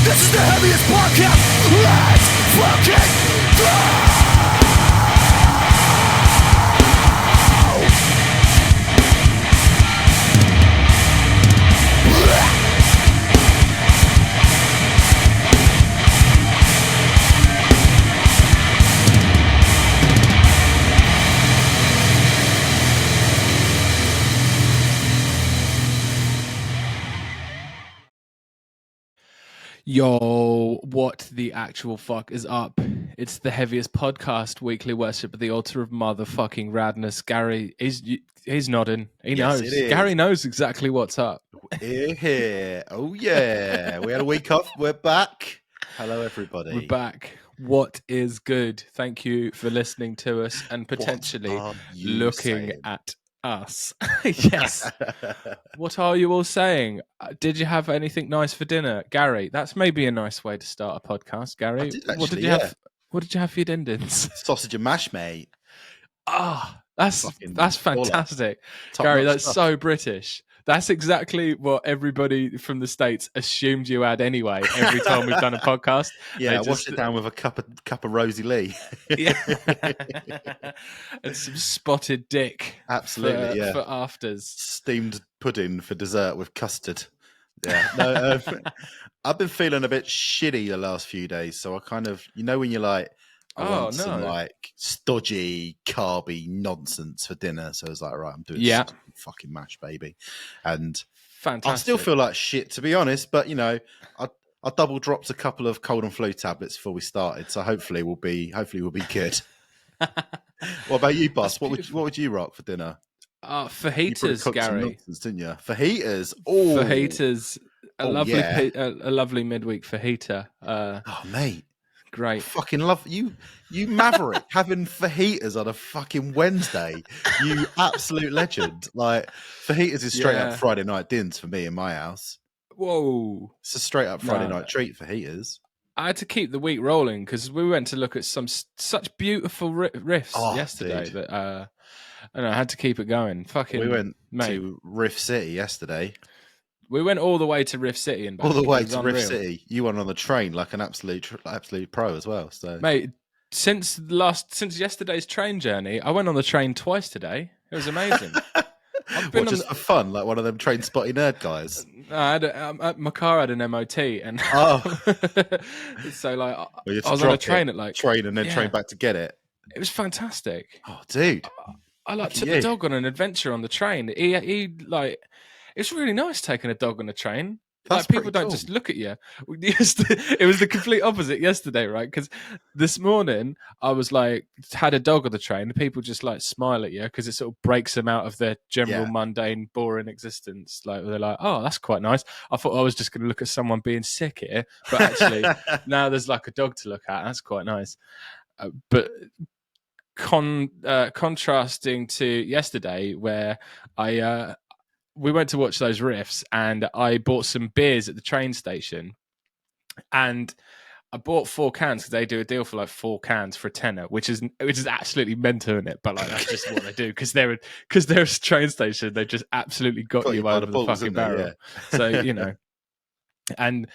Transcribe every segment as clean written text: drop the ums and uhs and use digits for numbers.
This is the heaviest podcast. Let's fucking go! Yo, what the actual fuck is up? It's the Heavyist podcast, weekly worship at the altar of motherfucking radness. Gary, he's nodding. He knows. Gary knows exactly what's up. Here. Oh, yeah. We had a week off. We're back. Hello, everybody. We're back. What is good? Thank you for listening to us and potentially looking at us. Yes. What are you all saying? Did you have anything nice for dinner, Gary? That's maybe a nice way to start a podcast, Gary. I did actually, what did you have? What did you have for your din-dins? Sausage and mash, mate. Ah, that's fantastic, Gary. That's stuff. So British. That's exactly what everybody from the States assumed you had anyway. Every time we've done a podcast, yeah, I washed it down with a cup of Rosie Lee. Yeah, and some spotted dick. Absolutely, for afters. Steamed pudding for dessert with custard. Yeah, no, I've been feeling a bit shitty the last few days, so I kind of, when you're like, I want some like stodgy, carby nonsense for dinner. So I was like, right, I'm doing fucking mash, baby. And fantastic. I still feel like shit, to be honest, but I double dropped a couple of cold and flu tablets before we started, so hopefully we'll be good. What about you, boss? What would you rock for dinner? Fajitas, Gary. Nonsense, didn't you? Fajitas. Oh, fajitas. A lovely midweek fajita. Oh, mate. Great. I fucking love you maverick having fajitas on a fucking Wednesday. You absolute legend. Like, fajitas is straight up Friday night dinners for me in my house. Whoa. It's a straight up Friday night treat, fajitas. I had to keep the week rolling because we went to look at some such beautiful riffs yesterday that and I had to keep it going. We went to Riff City yesterday. We went all the way to Riff City and back. All the way to Riff City. You went on the train like an absolute pro as well. So, mate, since yesterday's train journey, I went on the train twice today. It was amazing. For fun, like one of them train spotty nerd guys. My car had an MOT, and so like I was on a train at train and then train back to get it. It was fantastic. Oh, dude! I took the dog on an adventure on the train. He it's really nice taking a dog on a train. That's people don't just look at you. It was the complete opposite yesterday, right? Because this morning I was had a dog on the train. People just smile at you because it sort of breaks them out of their general mundane, boring existence. Like they're like, "Oh, that's quite nice." I thought I was just going to look at someone being sick here, but actually now there's a dog to look at. That's quite nice. But contrasting to yesterday, where we went to watch those riffs, and I bought some beers at the train station, and I bought 4 cans because they do a deal for 4 cans for a tenner, which is absolutely mental, isn't it? But that's just what they do because they're a train station. They just absolutely got you over the fucking barrel. Yeah. So and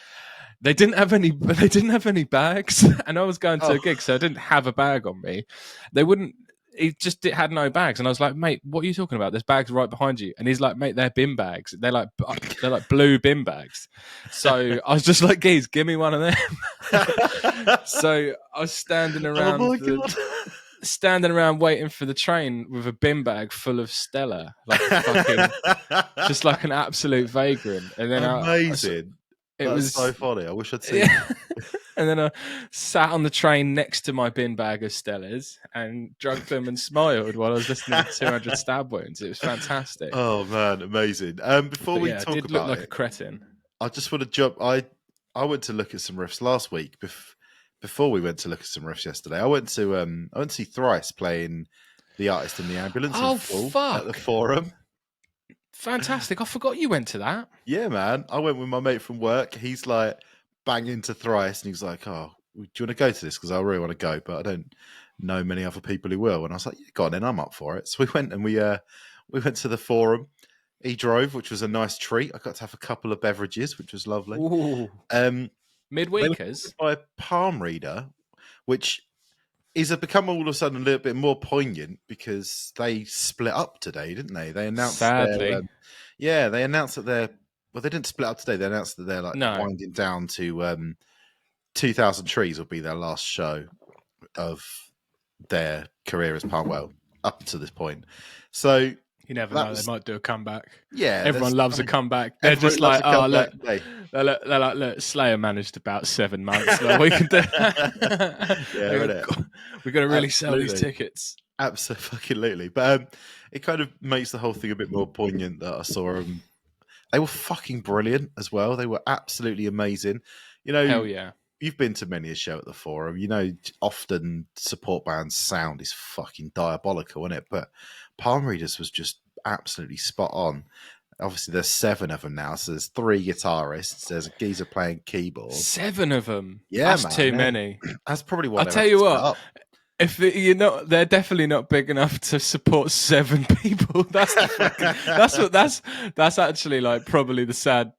they didn't have any bags, and I was going to a gig, so I didn't have a bag on me. It had no bags, and I was like, "Mate, what are you talking about? There's bags right behind you." And he's like, "Mate, they're bin bags. They're like blue bin bags." So I was just like, "Geez, give me one of them." So I was standing around, standing around waiting for the train with a bin bag full of Stella, just like an absolute vagrant. And then amazing. It was so funny. I wish I'd seen it. And then I sat on the train next to my bin bag of Stellas and drunk them and smiled while I was listening to 200 Stab Wounds. It was fantastic. Oh man, amazing. Before we talk did about look like a cretin. I just want to jump. I went to look at some riffs last week. Before we went to look at some riffs yesterday, I went to see Thrice playing The Artist in the Ambulance in full at the Forum. Fantastic. I forgot you went to that. Yeah, man. I went with my mate from work. He's banging to Thrice, and he's like, "Oh, do you want to go to this? Because I really want to go, but I don't know many other people who will." And I was like, "Yeah, go on then, I'm up for it." So we went, and we went to the Forum. He drove, which was a nice treat. I got to have a couple of beverages, which was lovely. They were Midweekers? by Palm Reader, which is become all of a sudden a little bit more poignant because they split up today, didn't they? They announced Sadly. they announced that they're they didn't split up today. They announced that they're like No. winding down to 2,000 Trees will be their last show of their career as Palm, well, up to this point. So you never know, they might do a comeback. Yeah, everyone loves a comeback. They're just like, oh look, they're like, look, Slayer managed about 7 months. Like, we can do. We're going to really sell these tickets. Absolutely, but it kind of makes the whole thing a bit more poignant that I saw them. They were fucking brilliant as well. They were absolutely amazing. You know, hell yeah. You've been to many a show at the Forum. You know, often support bands' sound is fucking diabolical, isn't it? But Palm Readers was just absolutely spot on. Obviously, there's 7 of them now. So there's 3 guitarists. There's a geezer playing keyboard. 7 of them? Yeah, that's too many. That's probably why. I'll tell you what. If you're not, they're definitely not big enough to support 7 people. That's the fucking, that's actually like probably the sad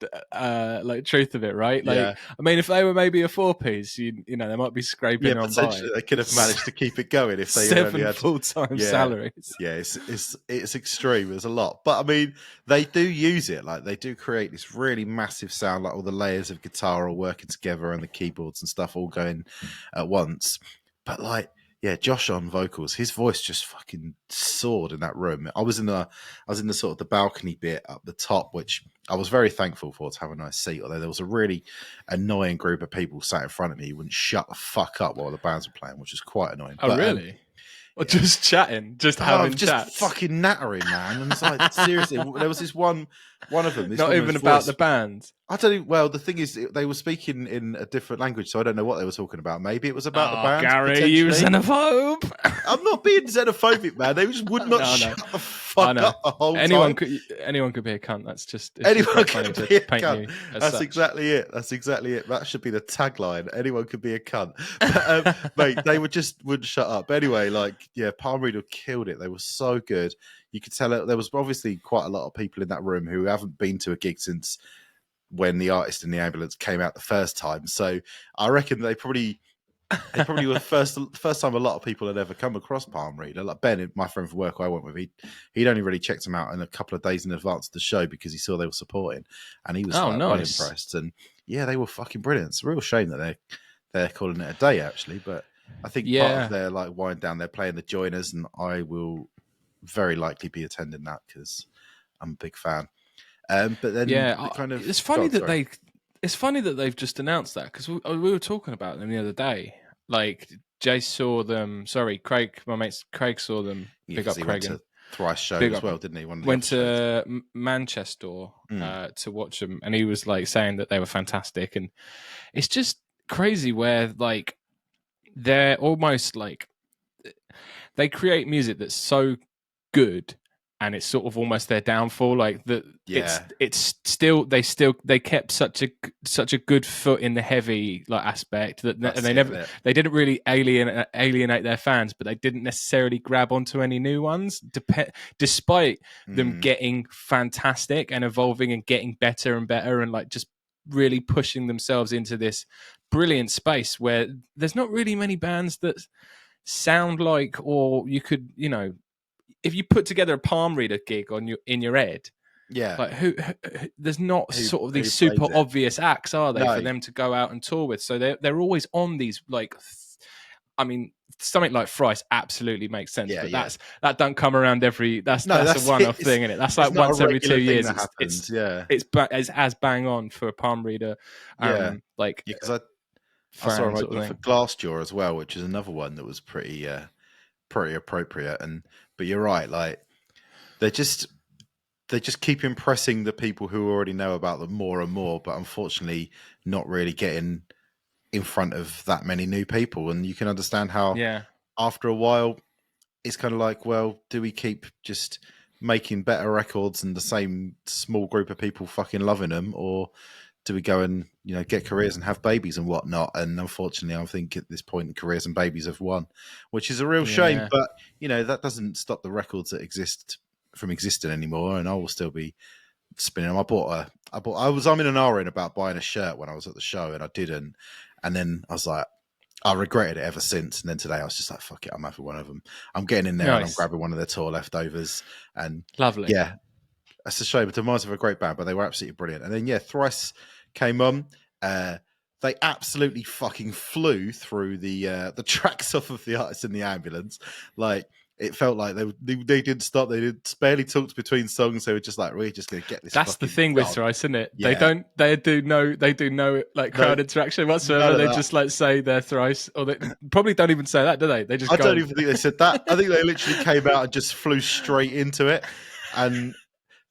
like truth of it, right? Like, yeah. I mean, if they were maybe a 4-piece, you know, they might be scraping on by. They could have managed to keep it going if they 7 only had full-time salaries. Yeah, it's extreme. There's a lot, but I mean, they do use it. Like, they do create this really massive sound, like all the layers of guitar all working together and the keyboards and stuff all going at once. But like, yeah, Josh on vocals, his voice just fucking soared in that room. I was in the sort of the balcony bit up the top, which I was very thankful for, to have a nice seat. Although there was a really annoying group of people sat in front of me who wouldn't shut the fuck up while the bands were playing, which was quite annoying. Oh, but, really? Or just chatting, just having chats. Fucking nattering, man. And it's like, seriously, there was this one of them. Not even about the band. I don't know. Well, the thing is, they were speaking in a different language, so I don't know what they were talking about. Maybe it was about the band. Gary, you xenophobe. I'm not being xenophobic, man. They just would not shut the fuck up the whole time. Anyone could be a cunt. That's just anyone could be a cunt. That's exactly it. That should be the tagline. Anyone could be a cunt. But, mate, they wouldn't shut up. Anyway, like, yeah, Palm Reader killed it. They were so good. You could tell there was obviously quite a lot of people in that room who haven't been to a gig since when the Artist in the Ambulance came out the first time. So I reckon they probably were the first time a lot of people had ever come across Palm Reader. Like Ben, my friend from work I went with, he'd only really checked them out in a couple of days in advance of the show because he saw they were supporting, and he was nice. Impressed. And yeah, they were fucking brilliant. It's a real shame that they're calling it a day, actually. But I think part of their like wind down, they're playing the Joiners, and I will very likely be attending that because I'm a big fan. But then, it's funny that they've just announced that, because we were talking about them the other day. Like, Jay saw them. Sorry, Craig, my mate Craig saw them. Big up, Craig. Went to Thrice show as well, didn't he? Went to Manchester to watch them, and he was like saying that they were fantastic. And it's just crazy where like they're almost like they create music that's so good, and it's sort of almost their downfall. Like that, it's still they kept such a good foot in the heavy like aspect that, and they didn't really alienate their fans, but they didn't necessarily grab onto any new ones, despite them getting fantastic and evolving and getting better and better, and like just really pushing themselves into this brilliant space where there's not really many bands that sound like, or you could, you know, if you put together a Palm Reader gig in your head, like who there's not sort of these super obvious acts, are they, for them to go out and tour with? So they're always on these like, I mean, something like Thrice absolutely makes sense, but that don't come around every. That's a one-off thing, isn't it? That's like once every 2 years. It's as bang on for a Palm Reader. Because I saw them for Glassjaw as well, which is another one that was pretty appropriate. But you're right, like they just keep impressing the people who already know about them more and more, but unfortunately not really getting in front of that many new people. And you can understand how after a while it's kind of like, well, do we keep just making better records and the same small group of people fucking loving them, or do we go and, you know, get careers and have babies and whatnot? And unfortunately, I think at this point, careers and babies have won, which is a real shame. But, you know, that doesn't stop the records that exist from existing anymore. And I will still be spinning them. I was in an hour in about buying a shirt when I was at the show, and I didn't. And then I was like, I regretted it ever since. And then today I was just like, fuck it, I'm having one of them. I'm getting in there and I'm grabbing one of their tour leftovers. And lovely. Yeah, that's a shame. But Demise of a great band, but they were absolutely brilliant. And then Thrice came on. They absolutely fucking flew through the tracks off of the Artist in the Ambulance. Like, it felt like they didn't stop. They barely talked between songs. They were just like, we're just going to get this. That's the thing with Thrice, isn't it? Yeah. They do no like crowd interaction whatsoever. They just like say they're Thrice, or they probably don't even say that, do they? They just. I don't even think they said that. I think they literally came out and just flew straight into it, and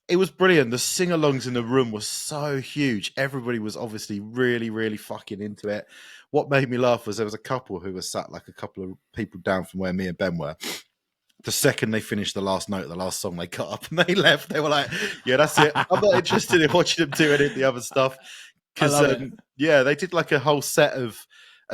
it was brilliant. The sing-alongs in the room were so huge. Everybody was obviously really, really fucking into it. What made me laugh was there was a couple who were sat like a couple of people down from where me and Ben were. The second they finished the last note of the last song, they cut up and they left. They were like, yeah, that's it. I'm not interested in watching them do any of the other stuff. Because, they did like a whole set of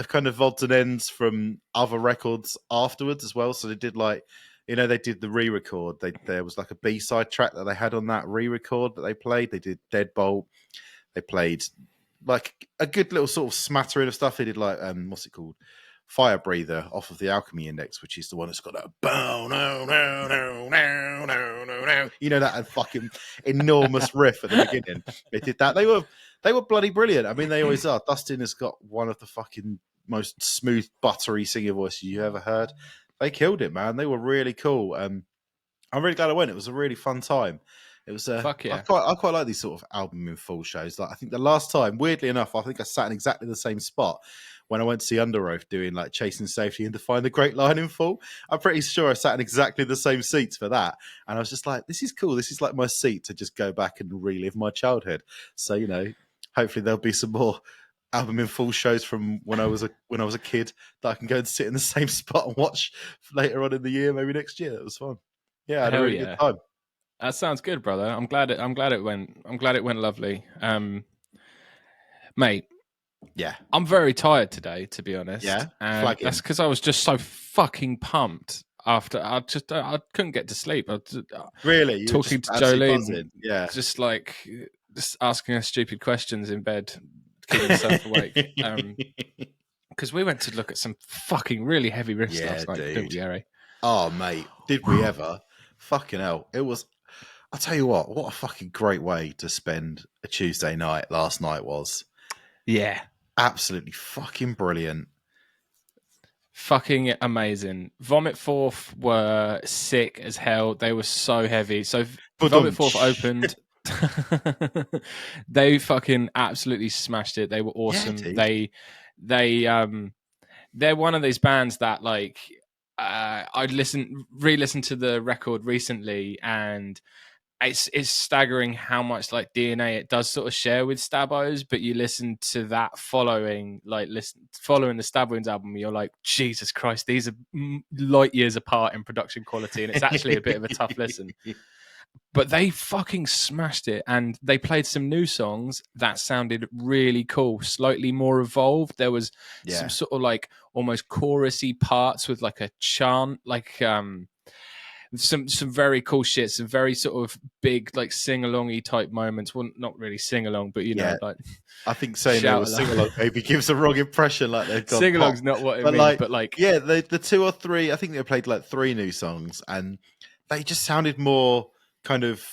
kind of odds and ends from other records afterwards as well. So they did like, they did the re-record. There was like a B-side track that they had on that re-record that they played. They did Deadbolt. They played like a good little sort of smattering of stuff. They did like, what's it called? Fire Breather off of the Alchemy Index, which is the one that's got that bow, no, no, no, no, no, no, no. That fucking enormous riff at the beginning. They did that. They were bloody brilliant. I mean, they always are. Dustin has got one of the fucking most smooth, buttery singer voices you ever heard. They killed it, man. They were really cool. I'm really glad I went. It was a really fun time. It was fuck yeah. I quite like these sort of album in full shows. Like, I think the last time, weirdly enough, I think I sat in exactly the same spot when I went to see Under Oath doing like Chasing Safety and Define the Great Line in full. I'm pretty sure I sat in exactly the same seats for that. And I was just like, this is cool. This is like my seat to just go back and relive my childhood. So, hopefully there'll be some more album in full shows from when I was a kid that I can go and sit in the same spot and watch later on in the year, maybe next year. It was fun. Yeah, I had a really good time. That sounds good, brother. I'm glad it went lovely. Mate. Yeah. I'm very tired today, to be honest. Yeah. And that's because I was just so fucking pumped after I couldn't get to sleep. Really? Talking to Jolene. Buzzing. Yeah. Just asking her stupid questions in bed, keeping myself awake. Because we went to look at some fucking really heavy riffs last night, didn't we, Harry? Oh, mate. Did we ever? Fucking hell. It was... I'll tell you what a fucking great way to spend a Tuesday night last night was. Yeah. Absolutely fucking brilliant. Fucking amazing. Vomit Forth were sick as hell. They were so heavy. So Vomit Forth opened. They fucking absolutely smashed it. They were awesome. Yeah, they're one of these bands that like I re-listened to the record recently, and it's staggering how much like DNA it does sort of share with Stabos, but you listen to that following the Stab Wounds album, you're like, Jesus Christ, these are light years apart in production quality, and it's actually a bit of a tough listen. But they fucking smashed it, and they played some new songs that sounded really cool, slightly more evolved. There was some sort of like almost chorusy parts with like a chant, like some very cool shit, some very sort of big like sing-alongy type moments. Well, not really sing-along, but like I think saying they were sing-along maybe gives a wrong impression, like they've gone sing-along's not what it means, but like the 2 or 3, I think they played like 3 new songs, and they just sounded more kind of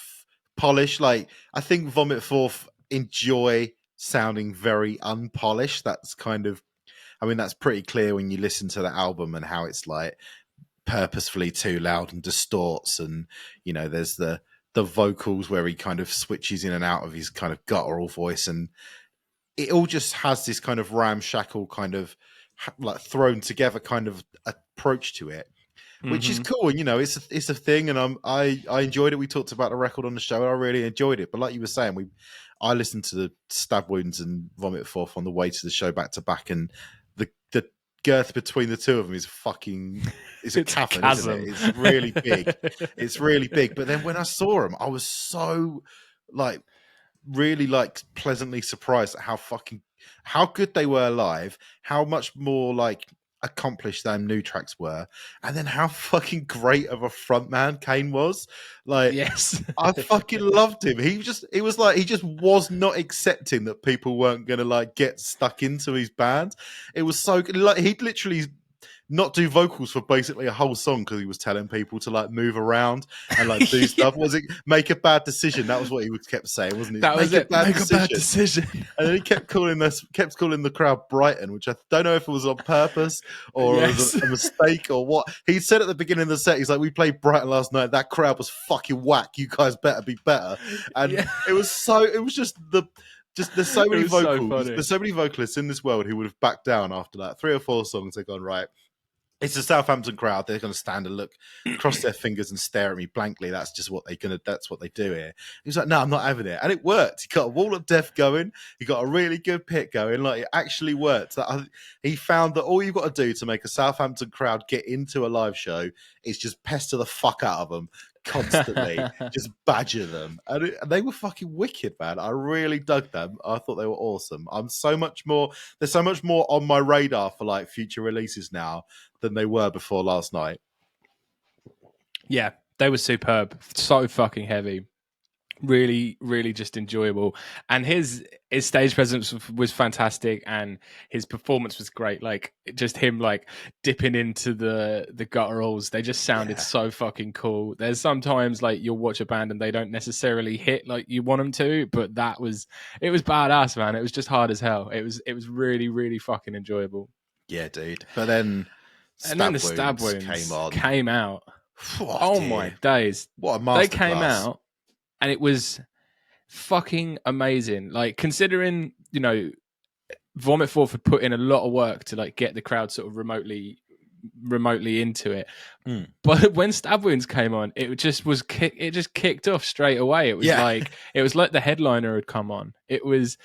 polished. Like, I think Vomit Forth enjoy sounding very unpolished. That's kind of, I mean, that's pretty clear when you listen to the album and how it's like purposefully too loud and distorts, and there's the vocals where he kind of switches in and out of his kind of guttural voice, and it all just has this kind of ramshackle kind of like thrown together kind of approach to it, which is cool. And it's a thing, and I enjoyed it. We talked about the record on the show, and I really enjoyed it. But like you were saying, I listened to the Stab Wounds and Vomit Forth on the way to the show back to back, and the girth between the two of them is a chasm, isn't it? It's really big. It's really big. But then when I saw them, I was so like really like pleasantly surprised at how good they were live, how much more like accomplished them new tracks were, and then how fucking great of a frontman Kane was. Like, yes, I fucking loved him. He just was not accepting that people weren't gonna like get stuck into his band. It was so good. Like, he'd literally not do vocals for basically a whole song because he was telling people to like move around and like do stuff. Was it make a bad decision? That was what he kept saying, wasn't it? That was it. Make a bad decision. And then he kept calling the crowd Brighton, which I don't know if it was on purpose or it was a mistake or what. He said at the beginning of the set, he's like, "We played Brighton last night. That crowd was fucking whack. You guys better be better." And there's so many vocals. There's so many vocalists in this world who would have backed down after like 3 or 4 songs. They've gone, right, it's a Southampton crowd. They're going to stand and look, cross their fingers and stare at me blankly. That's just what that's what they do here. He was like, no, I'm not having it. And it worked. He got a wall of death going. He got a really good pit going. Like, it actually worked. He found that all you've got to do to make a Southampton crowd get into a live show is just pester the fuck out of them constantly, just badger them. And they were fucking wicked, man. I really dug them. I thought they were awesome. There's so much more on my radar for like future releases now than they were before last night. Yeah, they were superb. So fucking heavy. Really, really just enjoyable. And his stage presence was fantastic, and his performance was great. Like, just him like dipping into the gutturals. They just sounded so fucking cool. There's sometimes like you'll watch a band and they don't necessarily hit like you want them to, but it was badass, man. It was just hard as hell. It was really, really fucking enjoyable. Yeah, dude. But then the Stab Wounds came out. Oh my days. What a masterclass. They came out and it was fucking amazing. Like, considering, you know, Vomit Forth had put in a lot of work to like get the crowd sort of remotely into it. But when Stab Wounds came on, it just kicked off straight away. It was like the headliner had come on. It was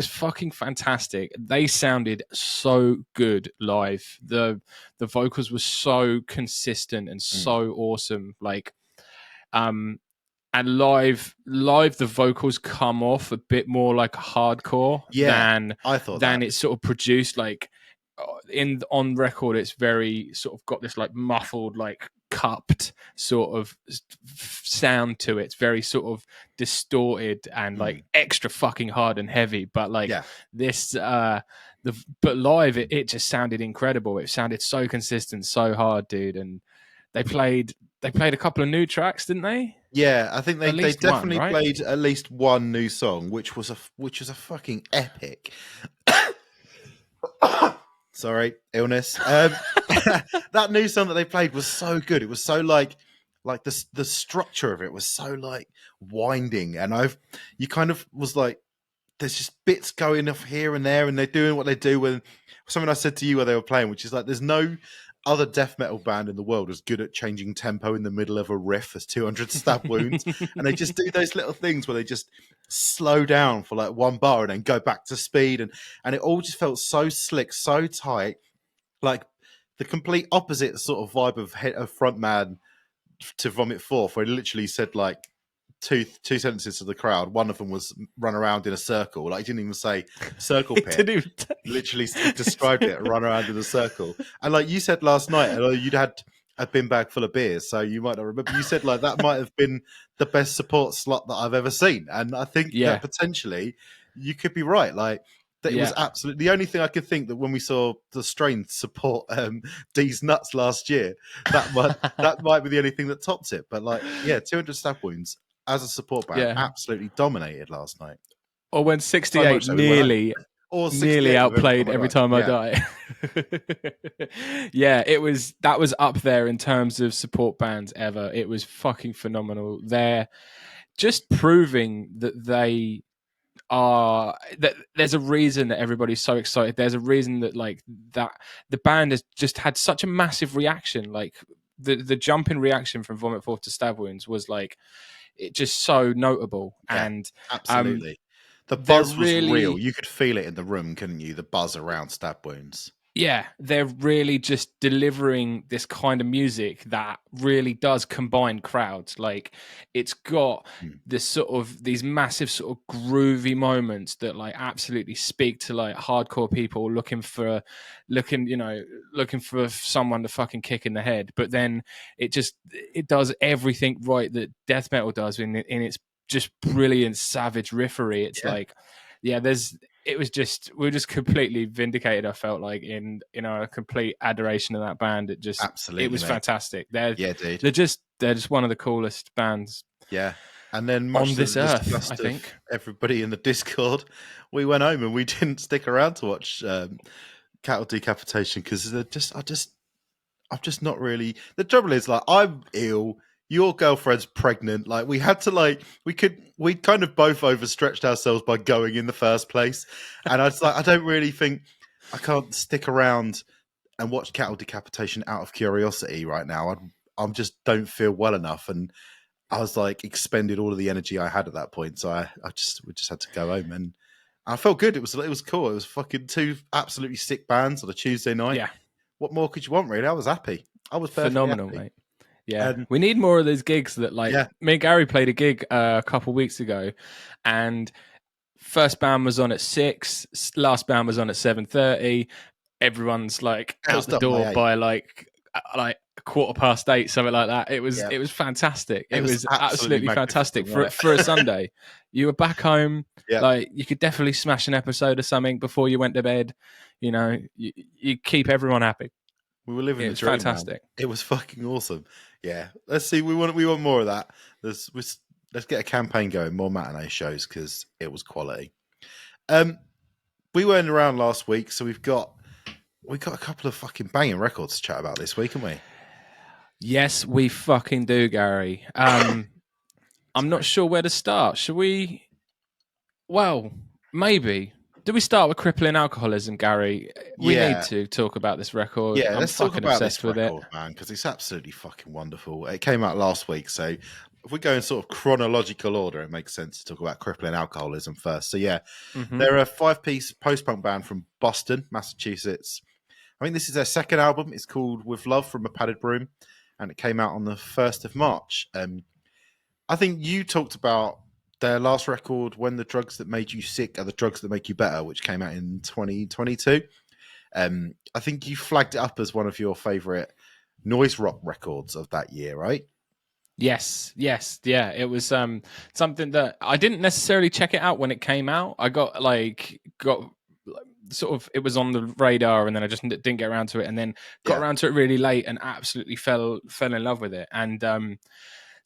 fucking fantastic. They sounded so good live. The vocals were so consistent and so awesome. Like, and live, the vocals come off a bit more like hardcore than it's sort of produced. Like, on record, it's very sort of got this like muffled, like cupped sort of sound to it. It's very sort of distorted and like extra fucking hard and heavy. But like this, but live, it just sounded incredible. It sounded so consistent, so hard, dude. And they played a couple of new tracks, didn't they? Yeah, I think they definitely played at least one new song, which was a fucking epic. Sorry, illness. That new song that they played was so good. It was so like the structure of it was so like winding, and you kind of was like, there's just bits going off here and there, and they're doing what they do. When something I said to you while they were playing, which is like, there's no other death metal band in the world as good at changing tempo in the middle of a riff as 200 Stab Wounds. And they just do those little things where they just slow down for like one bar and then go back to speed. And it all just felt so slick, so tight. Like the complete opposite sort of vibe of frontman to Vomit Forth, where he literally said like two sentences to the crowd. One of them was run around in a circle. Like, he didn't even say circle pit. Literally described it, run around in a circle. And like you said last night, you'd had a bin bag full of beers, so you might not remember. You said like that might have been the best support slot that I've ever seen. And I think that potentially you could be right. Like, that it was absolutely the only thing I could think that when we saw the Strain support D's Nuts last year, that might be the only thing that tops it. But like, 200 Stab Wounds as a support band absolutely dominated last night. Or when 68 nearly outplayed Every Time I Die. That was up there in terms of support bands ever. It was fucking phenomenal. They're just proving that they are, that there's a reason that everybody's so excited. There's a reason that like that the band has just had such a massive reaction. Like the jump in reaction from Vomit Forth to Stab Wounds was like, it just so notable. And absolutely the buzz was real. You could feel it in the room, couldn't you? The buzz around Stab Wounds. Yeah, they're really just delivering this kind of music that really does combine crowds. Like, it's got this sort of these massive sort of groovy moments that like absolutely speak to like hardcore people looking for someone to fucking kick in the head. But then it does everything right that death metal does in its just brilliant savage riffery. It's like, yeah, we were just completely vindicated. I felt like in our complete adoration of that band. Absolutely, It was mate. fantastic. They're dude. they're just one of the coolest bands. Yeah. And then much on to this the earth, disgust I think. of everybody in the Discord, we went home and we didn't stick around to watch Cattle Decapitation because I'm just not really. The trouble is, like, I'm ill. Your girlfriend's pregnant. Like, we had to, we kind of both overstretched ourselves by going in the first place. And I was like, I don't really think I can't stick around and watch Cattle Decapitation out of curiosity right now. I just don't feel well enough. And I was like expended all of the energy I had at that point. So we just had to go home, and I felt good. It was cool. It was fucking two absolutely sick bands on a Tuesday night. Yeah. What more could you want, really? I was happy. I was phenomenal, happy. Mate. Yeah, we need more of those gigs that, like, me and Gary played a gig a couple of weeks ago, and first band was on at 6, last band was on at 7:30. Everyone's like out the door by like 8:15, something like that. It was fantastic. It was absolutely fantastic for a Sunday. You were back home, like you could definitely smash an episode of something before you went to bed. You know, you keep everyone happy. We were living the dream. Fantastic. Man. It was fucking awesome. Yeah, let's see. We want more of that. Let's get a campaign going, more matinee shows because it was quality. We weren't around last week, so we got a couple of fucking banging records to chat about this week, haven't we? Yes, we fucking do, Gary. I'm not sure where to start. Should we? Well, maybe. Do we start with Crippling Alcoholism, Gary? We need to talk about this record. Yeah, let's talk about this record, it, man, because it's absolutely fucking wonderful. It came out last week, so if we go in sort of chronological order, it makes sense to talk about Crippling Alcoholism first. So yeah, they're a 5-piece post-punk band from Boston, Massachusetts. I think this is their second album. It's called With Love from a Padded Broom, and it came out on the 1st of March. I think you talked about their last record, When the Drugs That Made You Sick Are the Drugs That Make You Better, which came out in 2022. I think you flagged it up as one of your favourite noise rock records of that year, right? Yes. Yeah, it was something that I didn't necessarily check it out when it came out. I got sort of, it was on the radar, and then I just didn't get around to it, and then got around to it really late and absolutely fell in love with it. And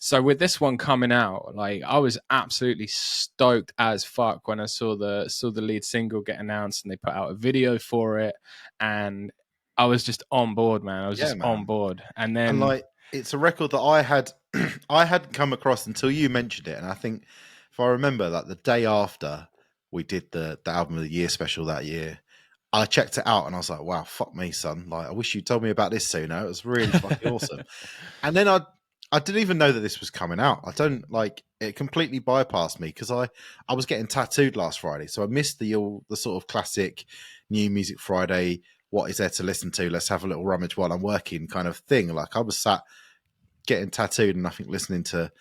so with this one coming out, like, I was absolutely stoked as fuck when I saw the lead single get announced and they put out a video for it, and I was just on board, man. I was on board. And then, like, it's a record that I hadn't come across until you mentioned it, and I think if I remember, like, the day after we did the album of the year special that year, I checked it out and I was like, wow, fuck me, son. Like, I wish you told me about this sooner. It was really fucking awesome. And then I didn't even know that this was coming out. I don't, like, it completely bypassed me because I was getting tattooed last Friday. So I missed the sort of classic New Music Friday, what is there to listen to? Let's have a little rummage while I'm working kind of thing. Like, I was sat getting tattooed and I think listening to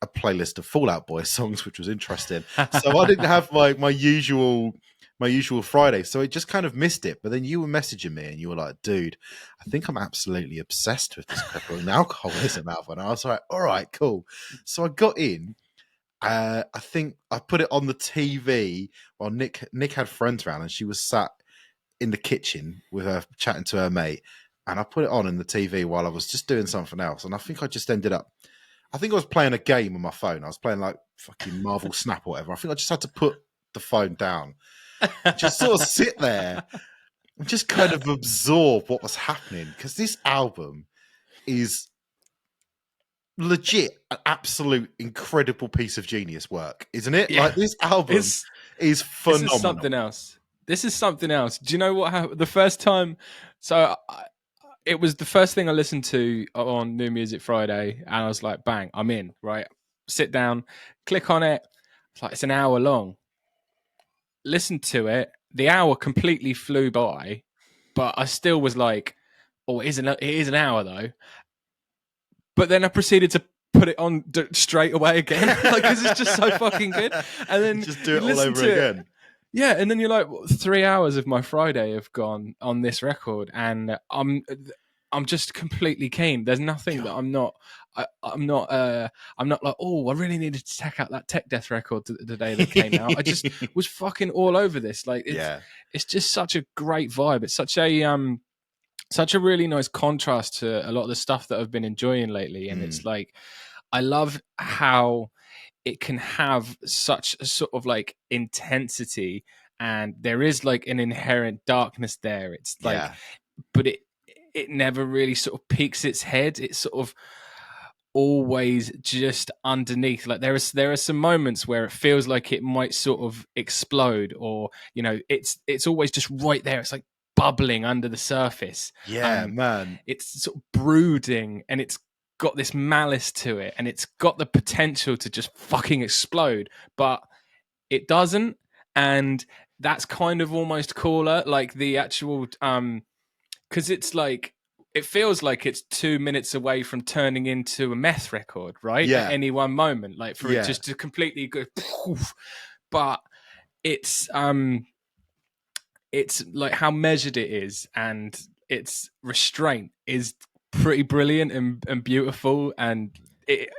a playlist of Fall Out Boy songs, which was interesting. So I didn't have my usual Friday. So it just kind of missed it. But then you were messaging me and you were like, dude, I think I'm absolutely obsessed with this Crippling Alcoholism album. And I was like, all right, cool. So I got in. I think I put it on the TV while Nick had friends around, and she was sat in the kitchen with her chatting to her mate. And I put it on in the TV while I was just doing something else. And I think I just ended up, I think I was playing a game on my phone. I was playing like fucking Marvel Snap or whatever. I think I just had to put the phone down, just sort of sit there and just kind of absorb what was happening. Because this album is legit an absolute incredible piece of genius work, isn't it? Yeah. Like, this album is phenomenal. This is something else. This is something else. Do you know what happened? The first time, so it was the first thing I listened to on New Music Friday, and I was like, bang, I'm in, right? Sit down, click on it. It's like, it's an hour long. Listen to it. The hour completely flew by, but I still was like, oh, it is an hour though. But then I proceeded to put it on straight away again, because it's just so fucking good. And then just do it all over again. Yeah, and then you're like, 3 hours of my Friday have gone on this record, and I'm just completely keen. There's nothing that I'm not like, oh, I really needed to check out that Tech Death record the day that came out. I just was fucking all over this. Like, it's just such a great vibe. It's such a really nice contrast to a lot of the stuff that I've been enjoying lately. And it's like, I love how it can have such a sort of like intensity, and there is like an inherent darkness there. It's like, but it never really sort of peaks its head. It's sort of always just underneath. Like there are some moments where it feels like it might sort of explode, or it's always just right there. It's like bubbling under the surface. Man, it's sort of brooding, and it's got this malice to it, and it's got the potential to just fucking explode, but it doesn't. And that's kind of almost cooler, like the actual because it's like, it feels like it's 2 minutes away from turning into a meth record, right? At any one moment, like for it just to completely go poof. But it's like how measured it is, and its restraint is pretty brilliant and beautiful, and it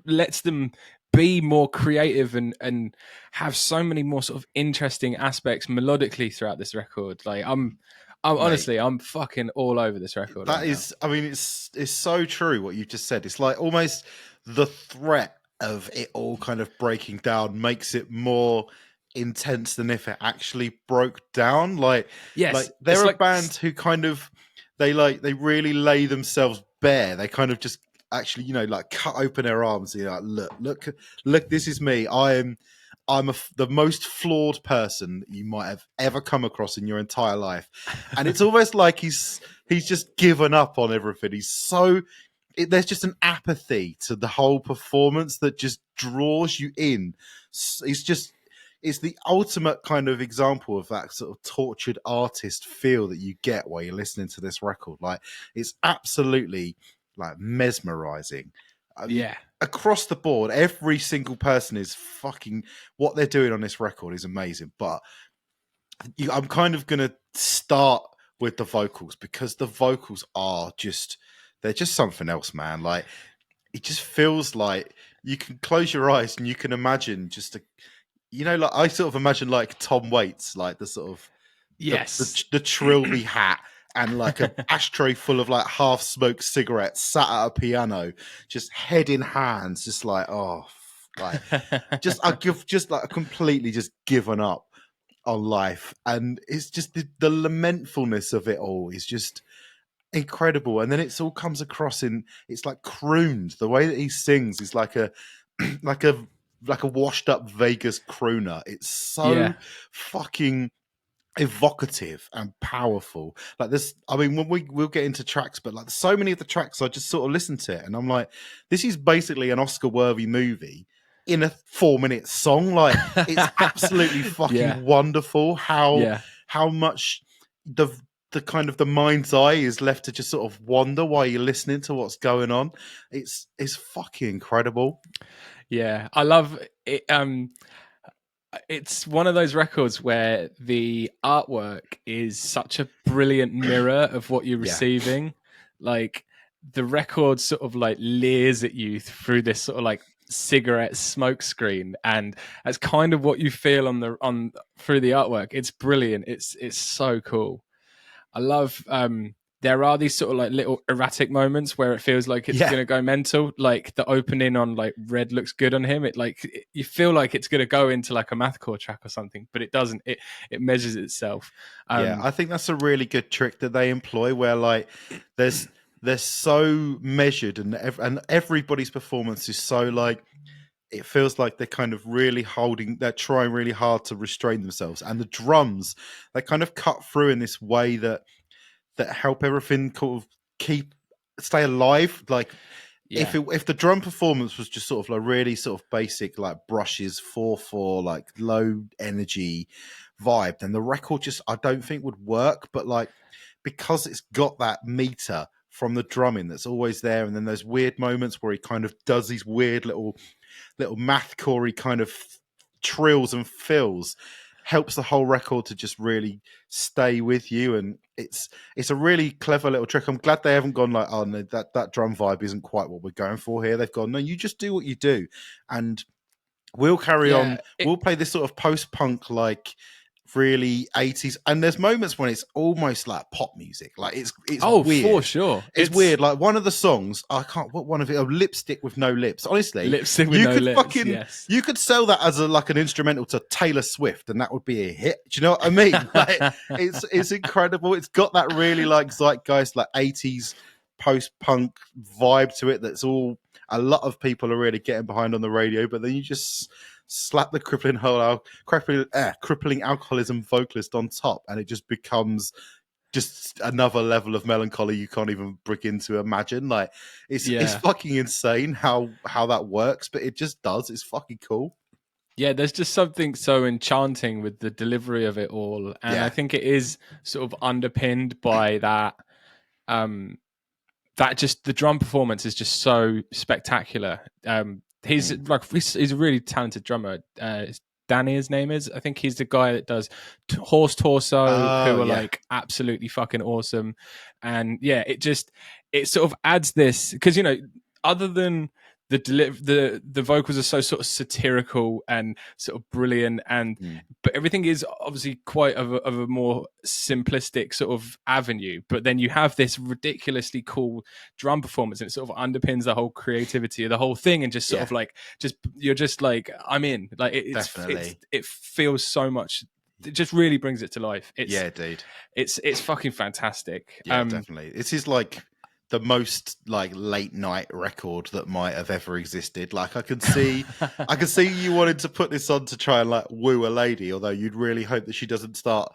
lets them be more creative and have so many more sort of interesting aspects melodically throughout this record. Like I'm honestly, I'm fucking all over this record. That is, I mean, it's so true what you just said. It's like almost the threat of it all kind of breaking down makes it more intense than if it actually broke down. Like, like there are bands who kind of they really lay themselves bare. They kind of just actually, like cut open their arms. Like, look, this is me. I'm the most flawed person you might have ever come across in your entire life. And it's almost like he's just given up on everything. There's just an apathy to the whole performance that just draws you in. It's the ultimate kind of example of that sort of tortured artist feel that you get while you're listening to this record. Like, it's absolutely like mesmerizing. Across the board, every single person is fucking, what they're doing on this record is amazing. But I'm kind of going to start with the vocals, because the vocals are they're just something else, man. Like, it just feels like you can close your eyes and you can imagine like I sort of imagine like Tom Waits, like the sort of the trilby hat and like an ashtray full of like half smoked cigarettes, sat at a piano, just head in hands, just like I've completely just given up on life. And it's just the lamentfulness of it all is just incredible. And then it all comes across it's like crooned. The way that he sings is like a like a washed up Vegas crooner. It's so fucking evocative and powerful. Like this, I mean, when we'll get into tracks, but like so many of the tracks, I just sort of listen to it and I'm like, this is basically an Oscar-worthy movie in a 4-minute song. Like, it's absolutely fucking wonderful how much the kind of the mind's eye is left to just sort of wander while you're listening to what's going on. It's fucking incredible. Yeah, I love it. It's one of those records where the artwork is such a brilliant mirror of what you're receiving. Like, the record sort of like leers at you through this sort of like cigarette smoke screen, and that's kind of what you feel on through the artwork. It's brilliant. It's so cool. I love there are these sort of like little erratic moments where it feels like it's going to go mental. Like the opening on like Red Looks Good on Him. You feel like it's going to go into like a mathcore track or something, but it doesn't. It measures itself. I think that's a really good trick that they employ, where like they're so measured and everybody's performance is so like, it feels like they're kind of really they're trying really hard to restrain themselves. And the drums, they kind of cut through in this way that help everything kind of stay alive. Like, if the drum performance was just sort of like really sort of basic, like brushes, 4/4, like low energy vibe, then the record just I don't think would work. But like because it's got that meter from the drumming that's always there, and then those weird moments where he kind of does these weird little mathcore kind of trills and fills, helps the whole record to just really stay with you. And it's a really clever little trick. I'm glad they haven't gone like, oh no, that drum vibe isn't quite what we're going for here. They've gone, no, you just do what you do, and we'll carry on. We'll play this sort of post-punk, like really 80s, and there's moments when it's almost like pop music, like it's weird. For sure, it's weird. Like one of the songs, I can't, what one of it, Lipstick with No Lips, honestly, Lipstick with No Lips, you could sell that as like an instrumental to Taylor Swift and that would be a hit. Do you know what I mean? Like it's incredible. It's got that really like zeitgeist, like 80s post-punk vibe to it that's all a lot of people are really getting behind on the radio. But then you just slap the crippling alcoholism vocalist on top, and it just becomes just another level of melancholy you can't even begin to imagine. Like it's fucking insane how that works, but it just does. It's fucking cool. Yeah, there's just something so enchanting with the delivery of it all, and I think it is sort of underpinned by that. That just the drum performance is just so spectacular. He's a really talented drummer. Danny, his name is. I think he's the guy that does Horse Torso, who are like absolutely fucking awesome. And it sort of adds this because other than the vocals are so sort of satirical and sort of brilliant, but everything is obviously quite of a more simplistic sort of avenue. But then you have this ridiculously cool drum performance, and it sort of underpins the whole creativity of the whole thing, and just sort of like you're just like, I'm in. Like it feels so much. It just really brings it to life. Dude, it's fucking fantastic. Yeah, definitely. This is like the most like late night record that might have ever existed. Like I could see you wanted to put this on to try and like woo a lady, although you'd really hope that she doesn't start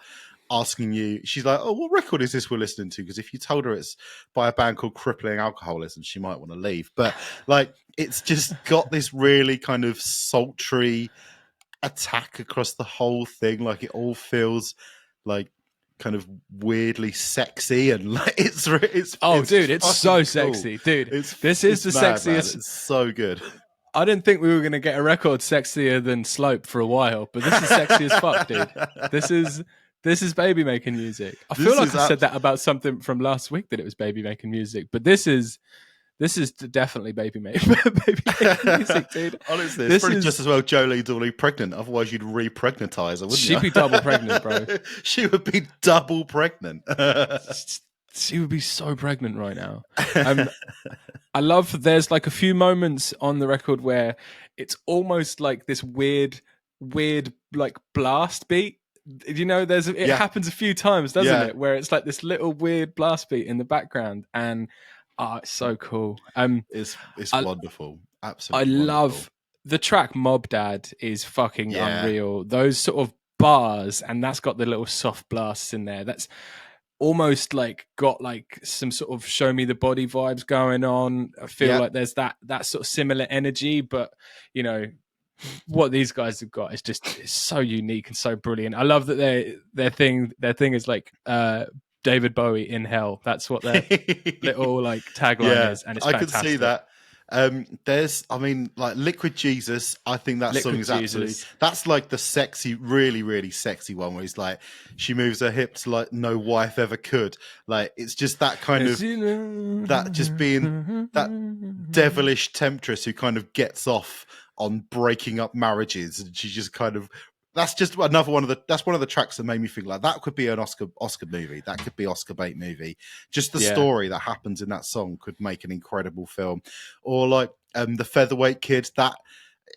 asking you. She's like, oh, what record is this we're listening to? Because if you told her it's by a band called Crippling Alcoholism, she might want to leave. But like it's just got this really kind of sultry attack across the whole thing. Like it all feels like kind of weirdly sexy, and like it's dude, it's so cool. Sexy, dude. This is the sexiest. Man. It's so good. I didn't think we were going to get a record sexier than Slope for a while, but this is sexy as fuck, dude. This is baby making music. I feel like I said that about something from last week, that it was baby making music, but this is definitely baby making music, dude. Honestly, it's probably just as well Jolene's already pregnant. Otherwise, you'd re-pregnantize her, wouldn't you? She'd be double pregnant, bro. She would be double pregnant. She would be so pregnant right now. I love. There's like a few moments on the record where it's almost like this weird like blast beat. It happens a few times, doesn't it? Where it's like this little weird blast beat in the background, and it's so cool. It's wonderful. Absolutely. I love the track Mob Dad is fucking unreal. Those sort of bars, and that's got the little soft blasts in there. That's almost like got like some sort of Show Me the Body vibes going on. I feel like there's that sort of similar energy, but what these guys have got is so unique and so brilliant. I love that their thing is like David Bowie in hell. That's what their little like tagline is, and it's fantastic. I can see that. There's, I mean, like Liquid Jesus. I think that song is absolutely. That's like the sexy, really, really sexy one where he's like, she moves her hips like no wife ever could. Like it's just that kind of that just being that devilish temptress who kind of gets off on breaking up marriages, and she just kind of. That's just another one of the tracks that made me think like that could be an Oscar movie. That could be Oscar bait movie. Just the story that happens in that song could make an incredible film. Or like the Featherweight Kid, that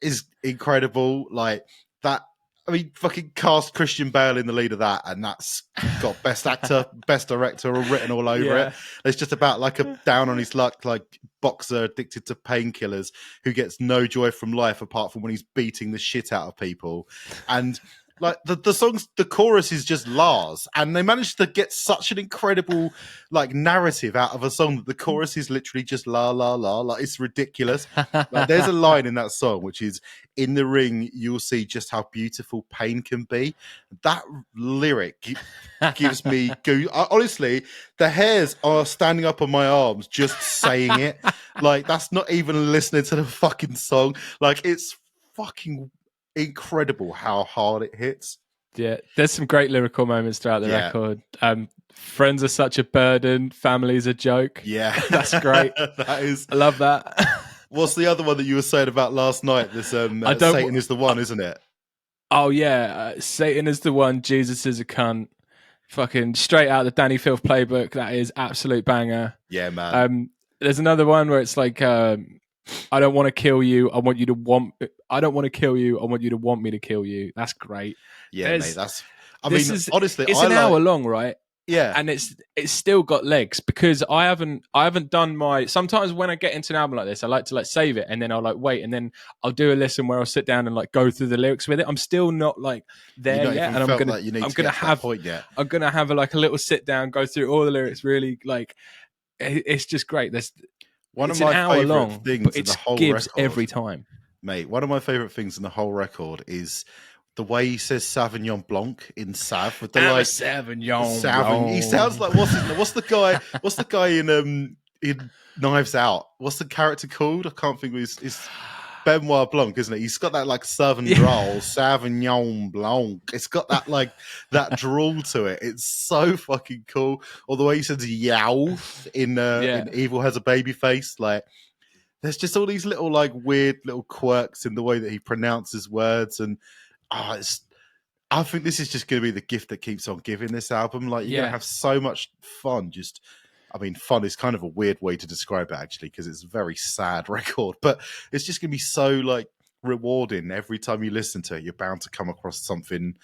is incredible. Like that. I mean, fucking cast Christian Bale in the lead of that, and that's got best actor, best director all written all over it. It's just about like a down on his luck, like boxer addicted to painkillers who gets no joy from life apart from when he's beating the shit out of people. And Like the songs, the chorus is just Lars, and they managed to get such an incredible like narrative out of a song that the chorus is literally just la la la. Like it's ridiculous. Like there's a line in that song which is, "In the ring, you'll see just how beautiful pain can be." That lyric gives me honestly, the hairs are standing up on my arms just saying it. Like that's not even listening to the fucking song. Like it's fucking incredible how hard it hits. Yeah, there's some great lyrical moments throughout the record. Friends are such a burden, family's a joke. Yeah, that's great. That is, I love that. What's the other one that you were saying about last night? This Satan is the one, isn't it? Oh yeah, Satan is the one, Jesus is a cunt. Fucking straight out the Danny Filth playbook. That is absolute banger. Yeah, man. There's another one where it's like, I don't want to kill you. I want you to want. I don't want to kill you. I want you to want me to kill you. That's great. Yeah, mate. Honestly, it's an hour long, right? Yeah, and it's still got legs because I haven't done my. Sometimes when I get into an album like this, I like to like save it and then I'll like wait and then I'll do a listen where I'll sit down and like go through the lyrics with it. I'm still not like there yet, and I'm gonna have a little sit down, go through all the lyrics. Really, like it's just great. It's an hour long, but it gives every time. Mate, one of my favourite things in the whole record is the way he says Sauvignon Blanc in Sav with the Sauvignon Blanc. He sounds like what's the guy in Knives Out? What's the character called? I can't think of his Benoit Blanc, isn't it? He's got that like southern drawl, Sauvignon Blanc. It's got that like that drawl to it. It's so fucking cool. Or the way he says yow in Evil Has a Baby Face, like. There's just all these little like weird little quirks in the way that he pronounces words, and I think this is just going to be the gift that keeps on giving. This album, like you're going to have so much fun. Fun is kind of a weird way to describe it actually, because it's a very sad record, but it's just going to be so like rewarding every time you listen to it. You're bound to come across something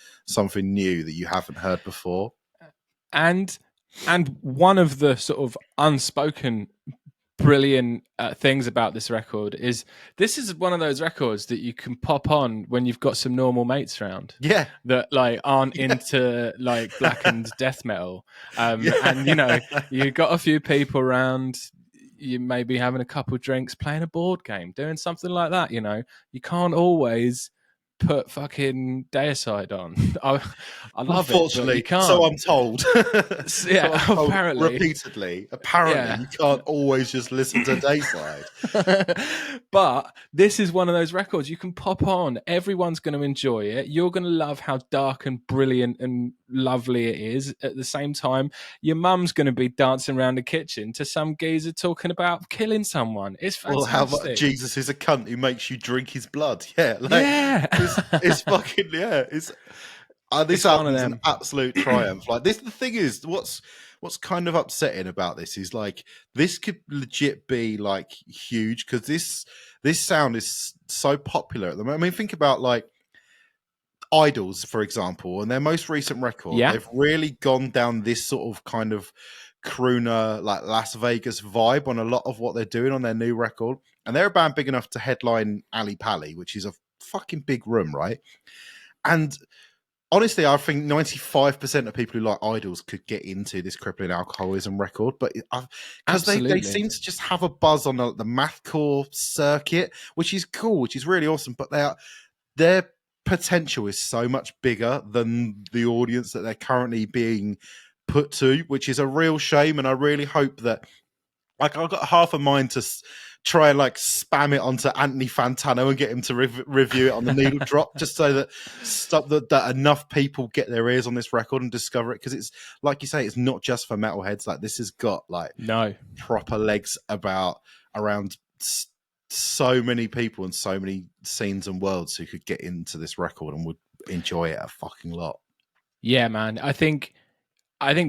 new that you haven't heard before. And one of the sort of unspoken brilliant things about this record is this is one of those records that you can pop on when you've got some normal mates around that like aren't into like blackened death metal and you know you got a few people around, you may be having a couple drinks, playing a board game, doing something like that. You know, you can't always put fucking Deicide on. I love Unfortunately, it, but you can't. So I'm told. Apparently. Repeatedly. Apparently, you can't always just listen to Deicide. But this is one of those records you can pop on. Everyone's going to enjoy it. You're going to love how dark and brilliant and lovely it is. At the same time, your mum's going to be dancing around the kitchen to some geezer talking about killing someone. It's fantastic. Well, how about Jesus is a cunt who makes you drink his blood? Yeah, it's fucking this album is an absolute triumph. Like this, the thing is, what's kind of upsetting about this is like this could legit be like huge because this sound is so popular at the moment. I mean, think about like Idols, for example, and their most recent record. They've really gone down this sort of kind of crooner, like Las Vegas vibe on a lot of what they're doing on their new record. And they're a band big enough to headline Ali Pali, which is a fucking big room, right? And honestly, I think 95% of people who like Idols could get into this Crippling Alcoholism record, but because they seem to just have a buzz on the mathcore circuit, which is cool, which is really awesome. But their potential is so much bigger than the audience that they're currently being put to, which is a real shame. And I really hope that, like, I've got half a mind to try and like spam it onto Anthony Fantano and get him to review it on the Needle Drop, just so that enough people get their ears on this record and discover it. Because it's like you say, it's not just for metalheads. Like this has got like proper legs around so many people and so many scenes and worlds who could get into this record and would enjoy it a fucking lot. Yeah, man. I think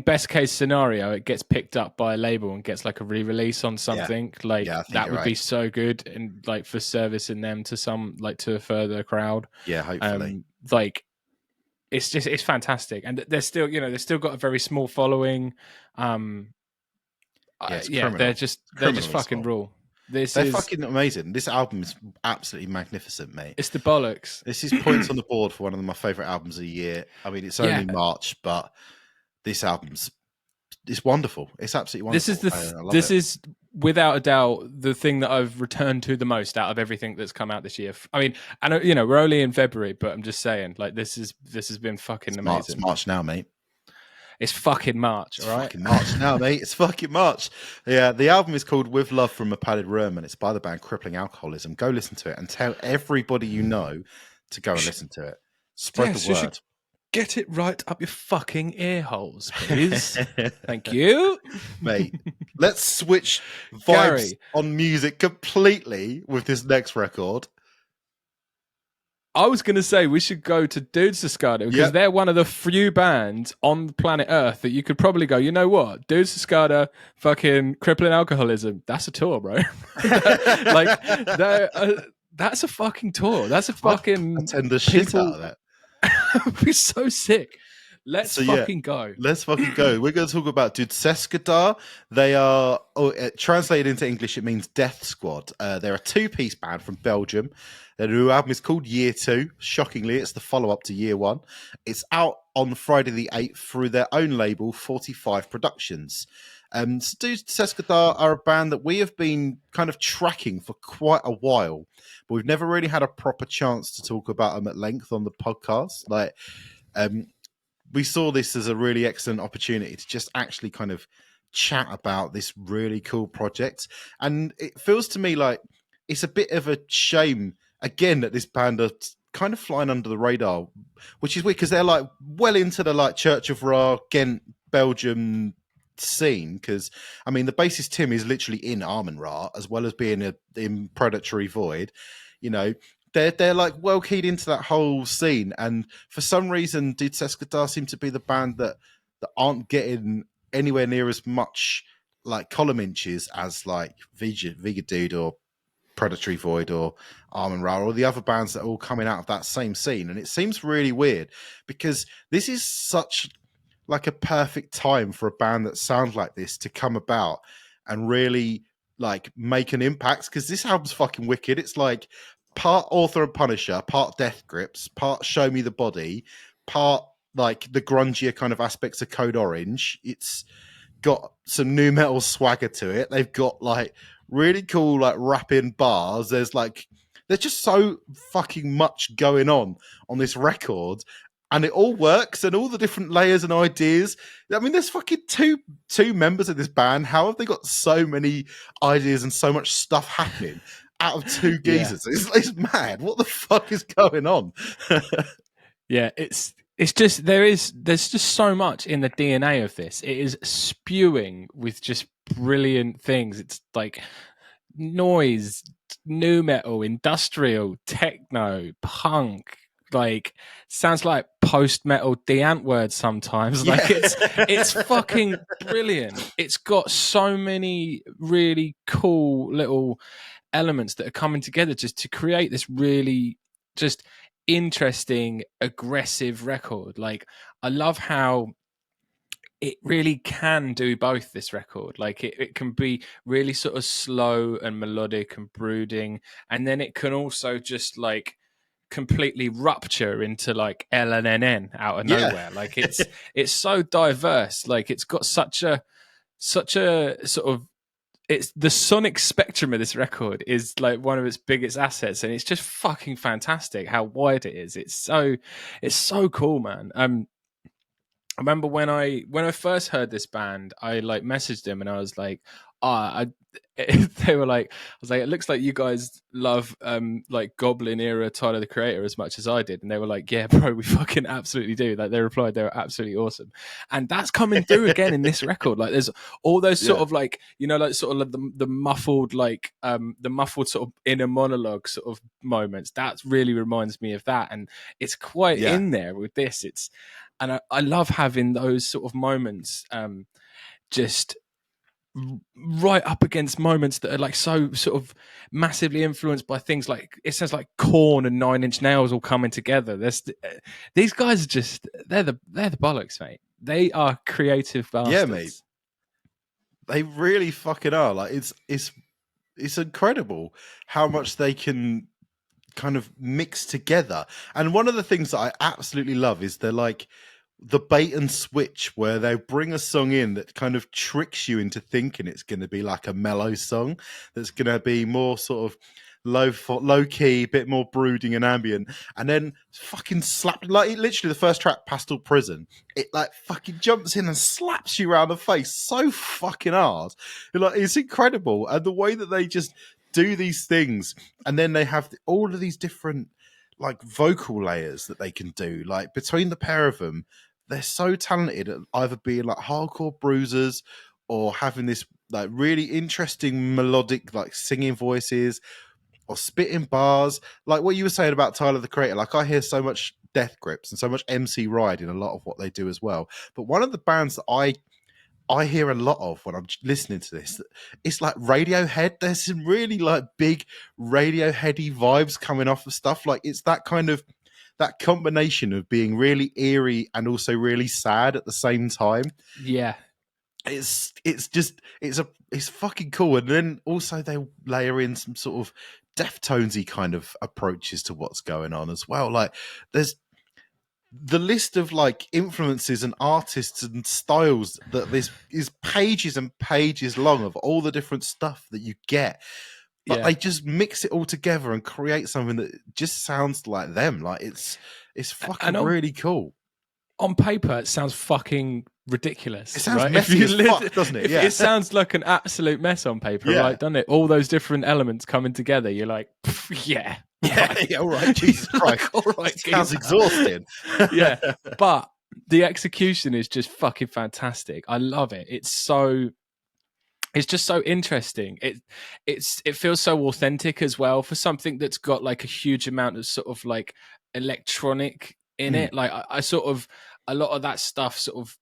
best case scenario, it gets picked up by a label and gets like a re-release on something that would be so good and like for servicing them to to a further crowd. Yeah, hopefully. Like it's fantastic, and they've still got a very small following. They're just fucking rule. They're fucking amazing. This album is absolutely magnificent, mate. It's the bollocks. This is points on the board for one of my favourite albums of the year. I mean, it's only March, but this album's wonderful. It's absolutely wonderful. This is without a doubt the thing that I've returned to the most out of everything that's come out this year. I mean, I know, you know, we're only in February, but I'm just saying, like, this has been fucking amazing. It's March now, mate. It's fucking March, all right? It's fucking March now, mate. It's fucking March. Yeah, the album is called With Love from a Padded Room, and it's by the band Crippling Alcoholism. Go listen to it and tell everybody you know to go and listen to it. Spread the word. Get it right up your fucking ear holes, please. Thank you. Mate, let's switch vibes on music completely with this next record. I was going to say we should go to Doodseskader because they're one of the few bands on planet Earth that you could probably go, you know what? Doodseskader, fucking Crippling Alcoholism. That's a tour, bro. Like, that's a fucking tour. That's a fucking... I'd attend the shit out of that. It would be so sick. Let's fucking go. Let's fucking go. We're going to talk about Doodseskader. They are, translated into English, it means Death Squad. They're a two-piece band from Belgium. Their new album is called Year 2. Shockingly, it's the follow-up to Year 1. It's out on Friday the 8th through their own label, 45 Productions. Doodseskader are a band that we have been kind of tracking for quite a while, but we've never really had a proper chance to talk about them at length on the podcast. Like, we saw this as a really excellent opportunity to just actually kind of chat about this really cool project. And it feels to me like it's a bit of a shame, again, that this band are kind of flying under the radar, which is weird because they're like well into the like Church of Ra, Ghent, Belgium scene. Because I mean, the bassist Tim is literally in Armin Ra as well as being in Predatory Void. You know, they're like well keyed into that whole scene, and for some reason, Doodseskader seem to be the band that aren't getting anywhere near as much like column inches as like Vigadude or Predatory Void or Armin Ra or the other bands that are all coming out of that same scene. And it seems really weird because this is such like a perfect time for a band that sounds like this to come about and really like make an impact, because this album's fucking wicked. It's like part Author and Punisher, part Death Grips, part Show Me the Body, part like the grungier kind of aspects of Code Orange. It's got some new metal swagger to it. They've got like really cool like rapping bars. There's just so fucking much going on this record, and it all works, and all the different layers and ideas. I mean, there's fucking two members of this band. How have they got so many ideas and so much stuff happening out of two geezers? It's mad. What the fuck is going on? Yeah, it's just there's just so much in the DNA of this. It is spewing with just brilliant things. It's like noise, new metal, industrial, techno, punk. Like, sounds like post metal the Ant word sometimes. Like, it's fucking brilliant. It's got so many really cool little elements that are coming together just to create this really just interesting, aggressive record. Like, I love how it really can do both, this record. Like, it can be really sort of slow and melodic and brooding, and then it can also just like completely rupture into like L and N out of nowhere. Like, it's so diverse. Like, it's got such a sort of, it's the sonic spectrum of this record is like one of its biggest assets, and it's just fucking fantastic how wide it is. It's so cool, man. I remember when I first heard this band, I like messaged them and I was like, they were like, I was like, it looks like you guys love like Goblin era Tyler the Creator as much as I did. And they were like, yeah, bro, we fucking absolutely do. Like, they replied they were absolutely awesome. And that's coming through again in this record. Like, there's all those sort of like, you know, like sort of like the muffled, like the muffled sort of inner monologue sort of moments. That really reminds me of that. And it's quite in there with this. And I love having those sort of moments, just right up against moments that are like so sort of massively influenced by things like, it sounds like Korn and Nine Inch Nails all coming together. These guys are just, they're the bollocks, mate. They are creative bastards. Yeah, mate. They really fucking are. Like, it's it's incredible how much they can kind of mix together. And one of the things that I absolutely love is they're like the bait and switch, where they bring a song in that kind of tricks you into thinking it's going to be like a mellow song that's going to be more sort of low key, bit more brooding and ambient, and then fucking slap, like literally the first track, Pastel Prison, it like fucking jumps in and slaps you around the face so fucking hard. Like, it's incredible. And the way that they just do these things, and then they have all of these different like vocal layers that they can do, like between the pair of them. They're so talented at either being like hardcore bruisers or having this like really interesting melodic like singing voices or spitting bars. Like what you were saying about Tyler the Creator, like I hear so much Death Grips and so much MC Ride in a lot of what they do as well. But one of the bands that I hear a lot of when I'm listening to this, it's like Radiohead. There's some really like big Radioheady vibes coming off of stuff. Like it's that kind of that combination of being really eerie and also really sad at the same time. Yeah. It's fucking cool. And then also they layer in some sort of Deftonesy kind of approaches to what's going on as well. Like there's the list of like influences and artists and styles that this is pages and pages long of all the different stuff that you get. But they just mix it all together and create something that just sounds like them. Like it's fucking really cool. On paper, it sounds fucking ridiculous. It sounds right? messy as fuck, doesn't it? Yeah. It sounds like an absolute mess on paper, right? Doesn't it? All those different elements coming together. You're like, yeah. Yeah, all right. Jesus Christ. All right. Sounds exhausting. Yeah. But the execution is just fucking fantastic. I love it. It's just so interesting. It feels so authentic as well for something that's got like a huge amount of sort of like electronic in it. Like I sort of, a lot of that stuff sort of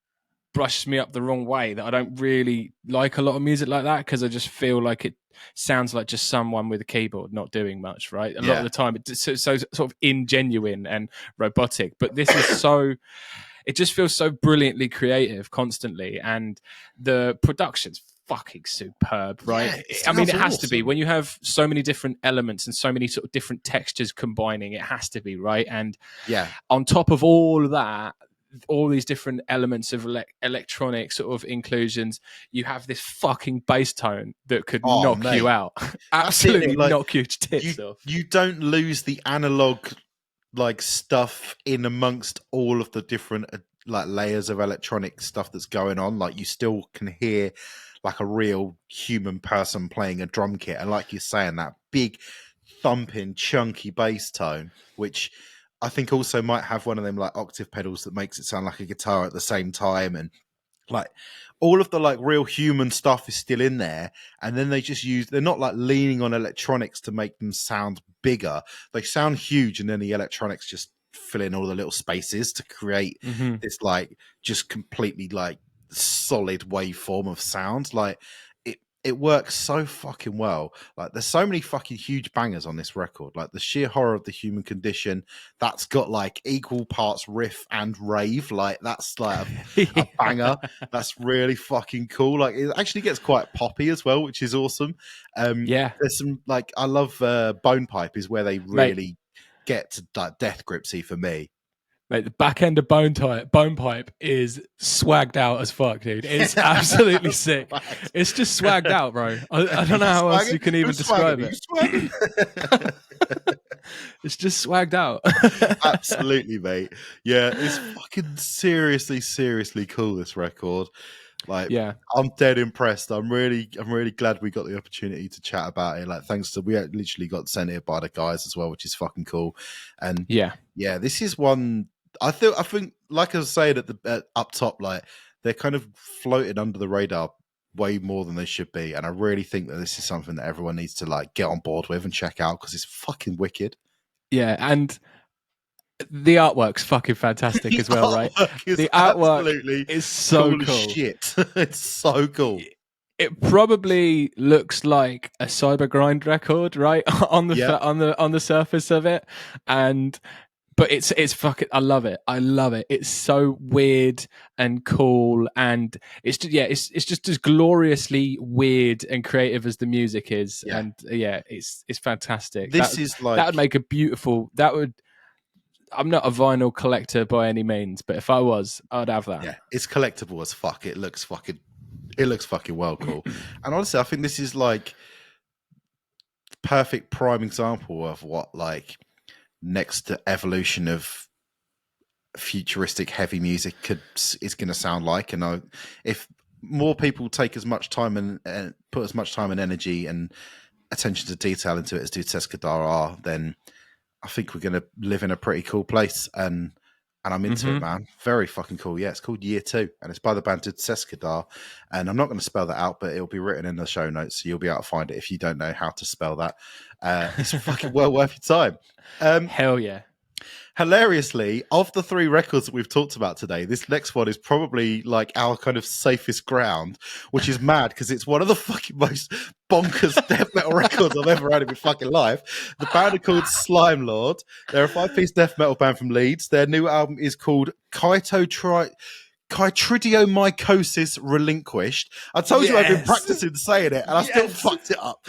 brushes me up the wrong way, that I don't really like a lot of music like that, because I just feel like it sounds like just someone with a keyboard not doing much, right? A lot of the time it's so sort of ingenuine and robotic, but this is so it just feels so brilliantly creative constantly, and the production's fucking superb, right? Yeah, I mean, it has to be when you have so many different elements and so many sort of different textures combining. It has to be, right? And on top of all of that, all these different elements of electronic sort of inclusions, you have this fucking bass tone that could knock you out. Absolutely like, knock your tits off. You don't lose the analog like stuff in amongst all of the different like layers of electronic stuff that's going on. Like you still can hear like a real human person playing a drum kit, and like you're saying, that big thumping chunky bass tone, which I think also might have one of them like octave pedals that makes it sound like a guitar at the same time, and like all of the like real human stuff is still in there. And then they're not like leaning on electronics to make them sound bigger. They sound huge, and then the electronics just fill in all the little spaces to create this like just completely like solid waveform of sound. Like it works so fucking well. Like there's so many fucking huge bangers on this record. Like the sheer horror of the human condition, that's got like equal parts riff and rave. Like that's like a banger. That's really fucking cool. Like it actually gets quite poppy as well, which is awesome. There's some like, I love Bone Pipe is where they really get to like Death Gripsy for me. Mate, the back end of Bone Pipe is swagged out as fuck, dude. It's absolutely sick. It's just swagged out, bro. I don't know how else you can even describe it. It's just swagged out. Absolutely, mate. Yeah, it's fucking seriously cool, this record. Like, I'm dead impressed. I'm really glad we got the opportunity to chat about it. Like, thanks to, we literally got sent here by the guys as well, which is fucking cool. And this is one. I think, like I was saying at the up top, like they're kind of floated under the radar way more than they should be. And I really think that this is something that everyone needs to like get on board with and check out, because it's fucking wicked. Yeah, and the artwork's fucking fantastic as well, right? The artwork is so cool. Shit. It's so cool. It probably looks like a Cybergrind record, right? on the surface of it, but it's fucking. I love it. It's so weird and cool, and it's just, it's just as gloriously weird and creative as the music is, and it's fantastic. This is like that would make a beautiful. I'm not a vinyl collector by any means, but if I was, I'd have that. Yeah, it's collectible as fuck. It looks fucking well cool. And honestly, I think this is like perfect prime example of what like next evolution of futuristic heavy music is going to sound like. And if more people take as much time and put as much time and energy and attention to detail into it as Doodseskader are, then I think we're going to live in a pretty cool place. And I'm into it, man. Very fucking cool. Yeah, it's called Year 2, and it's by the band Doodseskader. And I'm not going to spell that out, but it'll be written in the show notes, so you'll be able to find it if you don't know how to spell that. It's fucking well worth your time. Hell yeah. Hilariously, of the 3 records that we've talked about today, this next one is probably like our kind of safest ground, which is mad because it's one of the fucking most bonkers death metal records I've ever heard in my fucking life. The band are called Slimelord. They're a 5-piece death metal band from Leeds. Their new album is called CRYTRIDIOMYCOSIS Relinquished. I told you I've been practicing saying it, and I still fucked it up.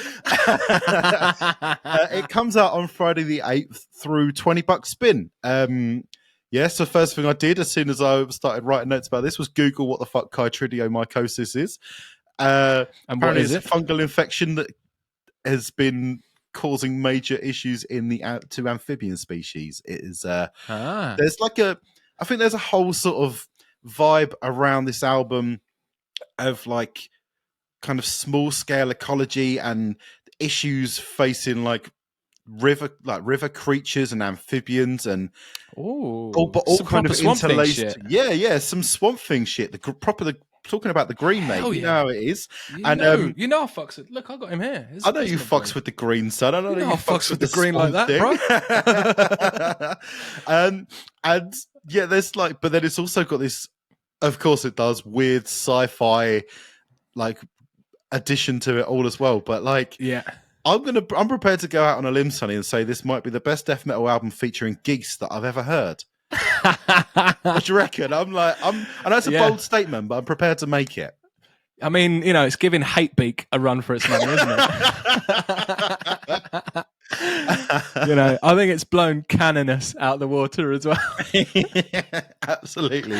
It comes out on Friday the 8th through $20 spin. So first thing I did as soon as I started writing notes about this was Google what the fuck CRYTRIDIOMYCOSIS is. And what is it? A fungal infection that has been causing major issues in the 2 amphibian species. It is there's like I think there's a whole sort of vibe around this album of like kind of small scale ecology and issues facing like river creatures and amphibians and all kind of interlaced. Some Swamp Thing shit. Talking about the green, mate. You know how it is. I fucks with. Look, I got him here. I know you fucks with the green, son. I know you fucks with the green like that, bro. And yeah, there's like, but then it's also got this. Of course, it does weird sci-fi like addition to it all as well. But like, I'm prepared to go out on a limb, Sonny, and say this might be the best death metal album featuring geese that I've ever heard. What do you reckon? I know it's a bold statement, but I'm prepared to make it. I mean, it's giving Hatebeak a run for its money, isn't it? I think it's blown Canonus out the water as well. Absolutely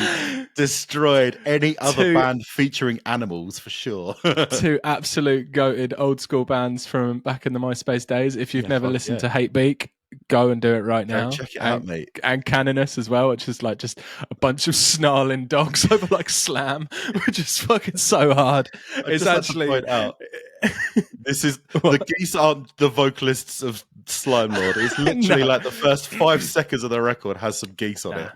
destroyed any other band featuring animals for sure. 2 absolute goated old school bands from back in the MySpace days. If you've never listened to Hatebeak, go and do it right now. Check it out, mate. And Canonus as well, which is like just a bunch of snarling dogs over like Slam, which is fucking so hard. It's actually point out. This is the geese aren't the vocalists of Slimelord. It's literally like the first 5 seconds of the record has some geese on it.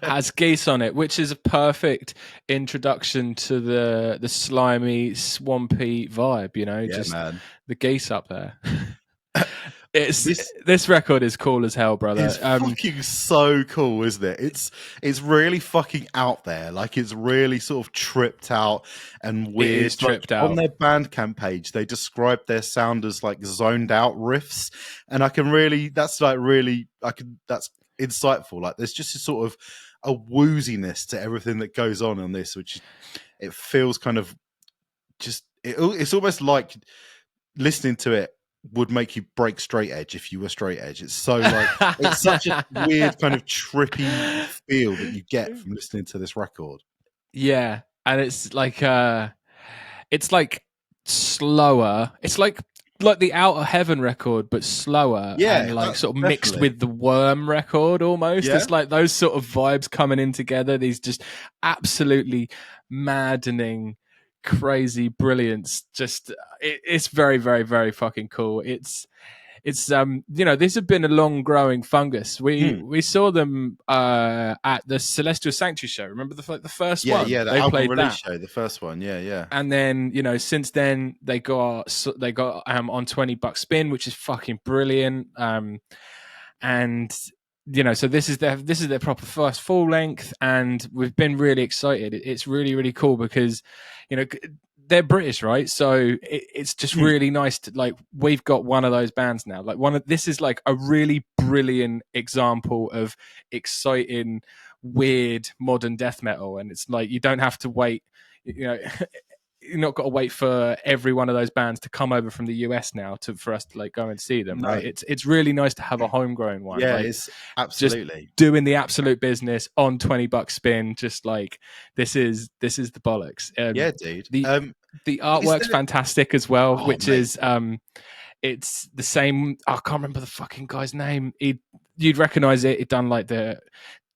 Has geese on it, which is a perfect introduction to the slimy, swampy vibe. Man. The geese up there. This record is cool as hell, brother. It's fucking so cool, isn't it? It's really fucking out there. Like it's really sort of tripped out and weird. It is tripped out. On their Bandcamp page, they describe their sound as like zoned out riffs, and that's insightful. Like there's just a sort of a wooziness to everything that goes on this, which it feels kind of just. It's almost like listening to it would make you break straight edge if you were straight edge. It's so like it's such a weird kind of trippy feel that you get from listening to this record. Yeah, and it's like slower. It's like the Outer Heaven record, but slower. Yeah, and like sort of mixed with the Worm record almost. Yeah. It's like those sort of vibes coming in together. These just absolutely maddening, crazy brilliance. Just it's very, very, very fucking cool. It's these have been a long growing fungus. We saw them at the Celestial Sanctuary show. Remember the first one? Yeah, the album release show, the first one. Yeah. And then since then they got on $20 spin, which is fucking brilliant. And so this is their proper first full length, and we've been really excited. It's really, really cool because they're British, right? So it's just really nice to, like, we've got one of those bands now. Like, this is like a really brilliant example of exciting, weird modern death metal, and it's like you don't have to wait, you know. You're not got to wait for every one of those bands to come over from the US now for us to like go and see them, right? It's really nice to have a homegrown one. Yeah, like, it's absolutely just doing the absolute business on $20 spin. Just like this is the bollocks. Yeah, dude. The artwork's fantastic as well, which mate. is it's the same. I can't remember the fucking guy's name. You'd recognize it. He'd done like the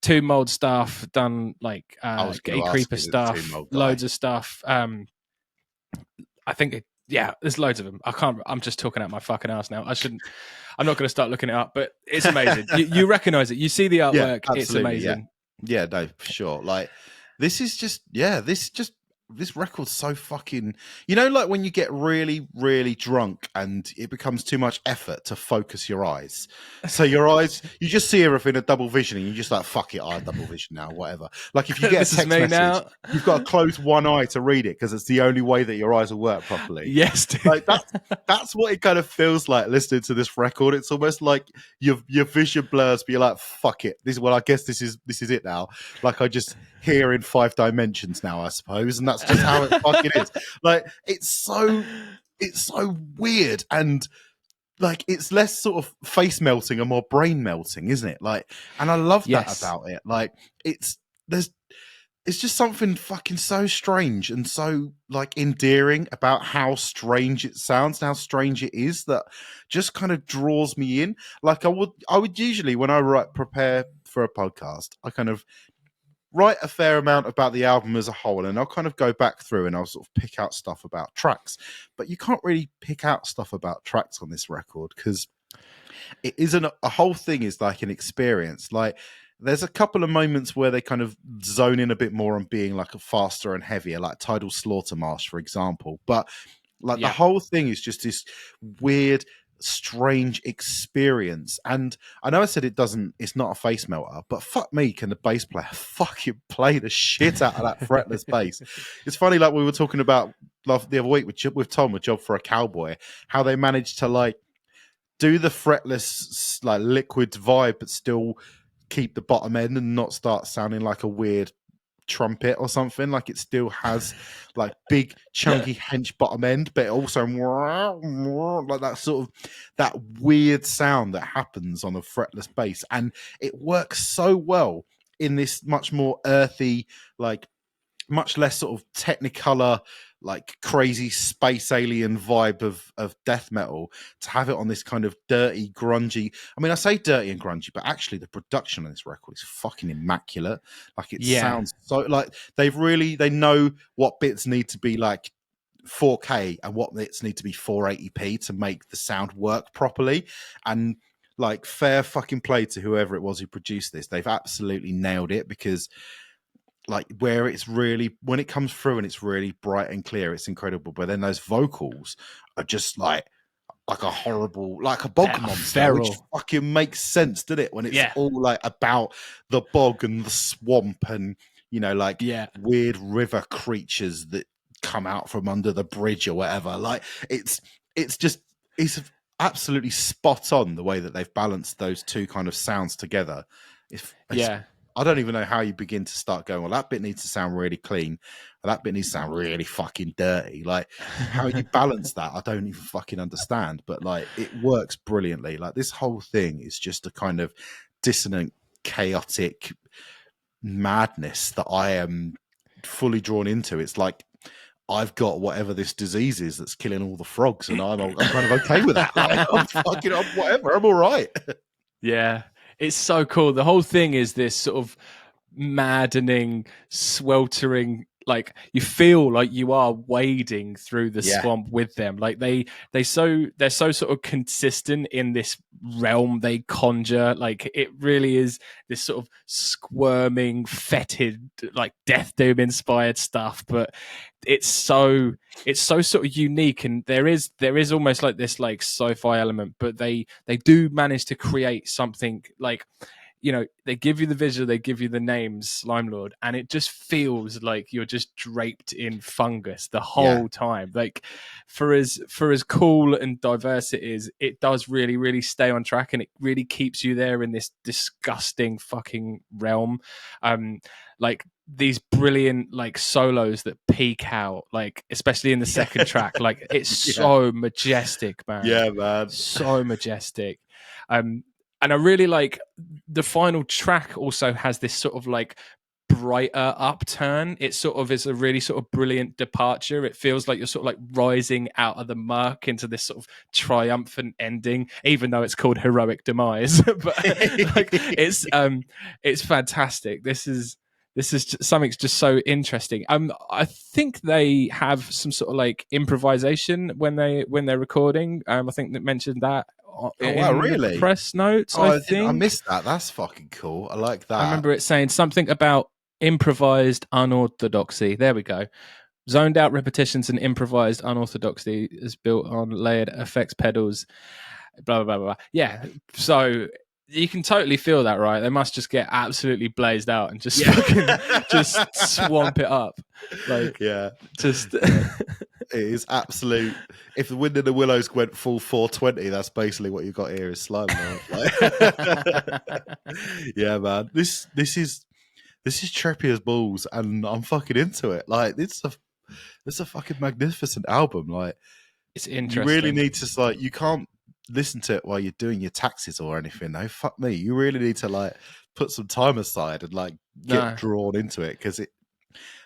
Tomb Mold stuff, done like Gay Creeper stuff, loads of stuff. I think there's loads of them. I'm just talking out my fucking ass now. I'm not going to start looking it up, but it's amazing. you recognize it. You see the artwork. Yeah, it's amazing. Yeah, no, for sure. Like, this record's so fucking, like when you get really, really drunk and it becomes too much effort to focus your eyes. So your eyes, you just see everything in double vision and you're just like, fuck it, I have double vision now, whatever. Like if you get a text message, you've got to close one eye to read it because it's the only way that your eyes will work properly. Yes, dude. Like that's what it kind of feels like listening to this record. It's almost like your vision blurs, but you're like, fuck it. I guess this is it now. Like I just hear in 5 dimensions now, I suppose, and that's just how it fucking is. Like it's so weird, and like it's less sort of face melting and more brain melting, isn't it? Like, and I love that about it. Like it's just something fucking so strange and so like endearing about how strange it sounds and how strange it is that just kind of draws me in. Like I would usually, when I prepare for a podcast, I kind of write a fair amount about the album as a whole, and I'll kind of go back through and I'll sort of pick out stuff about tracks. But you can't really pick out stuff about tracks on this record because it isn't a whole thing is like an experience. Like there's a couple of moments where they kind of zone in a bit more on being like a faster and heavier, like Tidal Slaughter March, for example. But like the whole thing is just this weird, strange experience. And I know I said it's not a face melter, but fuck me, can the bass player fucking play the shit out of that fretless bass. It's funny, like we were talking about the other week with Tom, with Job for a Cowboy, how they managed to like do the fretless like liquid vibe but still keep the bottom end and not start sounding like a weird trumpet or something. Like it still has like big chunky hench bottom end, but it also like that sort of that weird sound that happens on a fretless bass, and it works so well in this much more earthy, like much less sort of technicolor, like crazy space alien vibe of death metal, to have it on this kind of dirty, grungy. I mean, I say dirty and grungy, but actually the production on this record is fucking immaculate. Like it sounds so like they know what bits need to be like 4K and what bits need to be 480p to make the sound work properly. And like fair fucking play to whoever it was who produced this. They've absolutely nailed it, because like where it's really, when it comes through and it's really bright and clear, it's incredible. But then those vocals are just like a horrible, like a bog monster, feral. Which fucking makes sense, doesn't it? When it's all like about the bog and the swamp and, like weird river creatures that come out from under the bridge or whatever. Like it's absolutely spot on the way that they've balanced those two kind of sounds together. I don't even know how you begin to start going, well, that bit needs to sound really clean, or that bit needs to sound really fucking dirty. Like, how you balance that, I don't even fucking understand. But, like, it works brilliantly. Like, this whole thing is just a kind of dissonant, chaotic madness that I am fully drawn into. It's like I've got whatever this disease is that's killing all the frogs, and I'm kind of okay with that. Like, I'm whatever. I'm all right. Yeah. It's so cool. The whole thing is this sort of maddening, sweltering, like you feel like you are wading through the swamp with them. Like they're so sort of consistent in this realm they conjure. Like it really is this sort of squirming, fetid, like Death Doom inspired stuff. But it's so sort of unique, and there is almost like this like sci-fi element, but they do manage to create something like, they give you the visual, they give you the names Slimelord, and it just feels like you're just draped in fungus the whole time. Like for as cool and diverse it is, it does really, really stay on track, and it really keeps you there in this disgusting fucking realm. Like these brilliant like solos that peak out, like especially in the second track, like it's so majestic, man. Yeah, man. So majestic. And I really like the final track also has this sort of like brighter upturn. It sort of is a really sort of brilliant departure. It feels like you're sort of like rising out of the muck into this sort of triumphant ending, even though it's called Heroic Demise. But like, it's fantastic. This is something's just so interesting. I think they have some sort of like improvisation when they're recording. I think that mentioned that. Really? Press notes. I think I missed that. That's fucking cool. I like that. I remember it saying something about improvised unorthodoxy. There we go. Zoned out repetitions and improvised unorthodoxy is built on layered effects pedals. Blah blah blah blah. Yeah. So you can totally feel that, right? They must just get absolutely blazed out and just fucking just swamp it up. Like just. It is absolute. If the Wind in the Willows went full 420, that's basically what you got here is Slimelord. Yeah, man. This is trippy as balls, and I'm fucking into it. Like it's a fucking magnificent album. Like it's interesting. You really need to like. You can't listen to it while you're doing your taxes or anything. No, fuck me. You really need to like put some time aside and like get drawn into it, because it.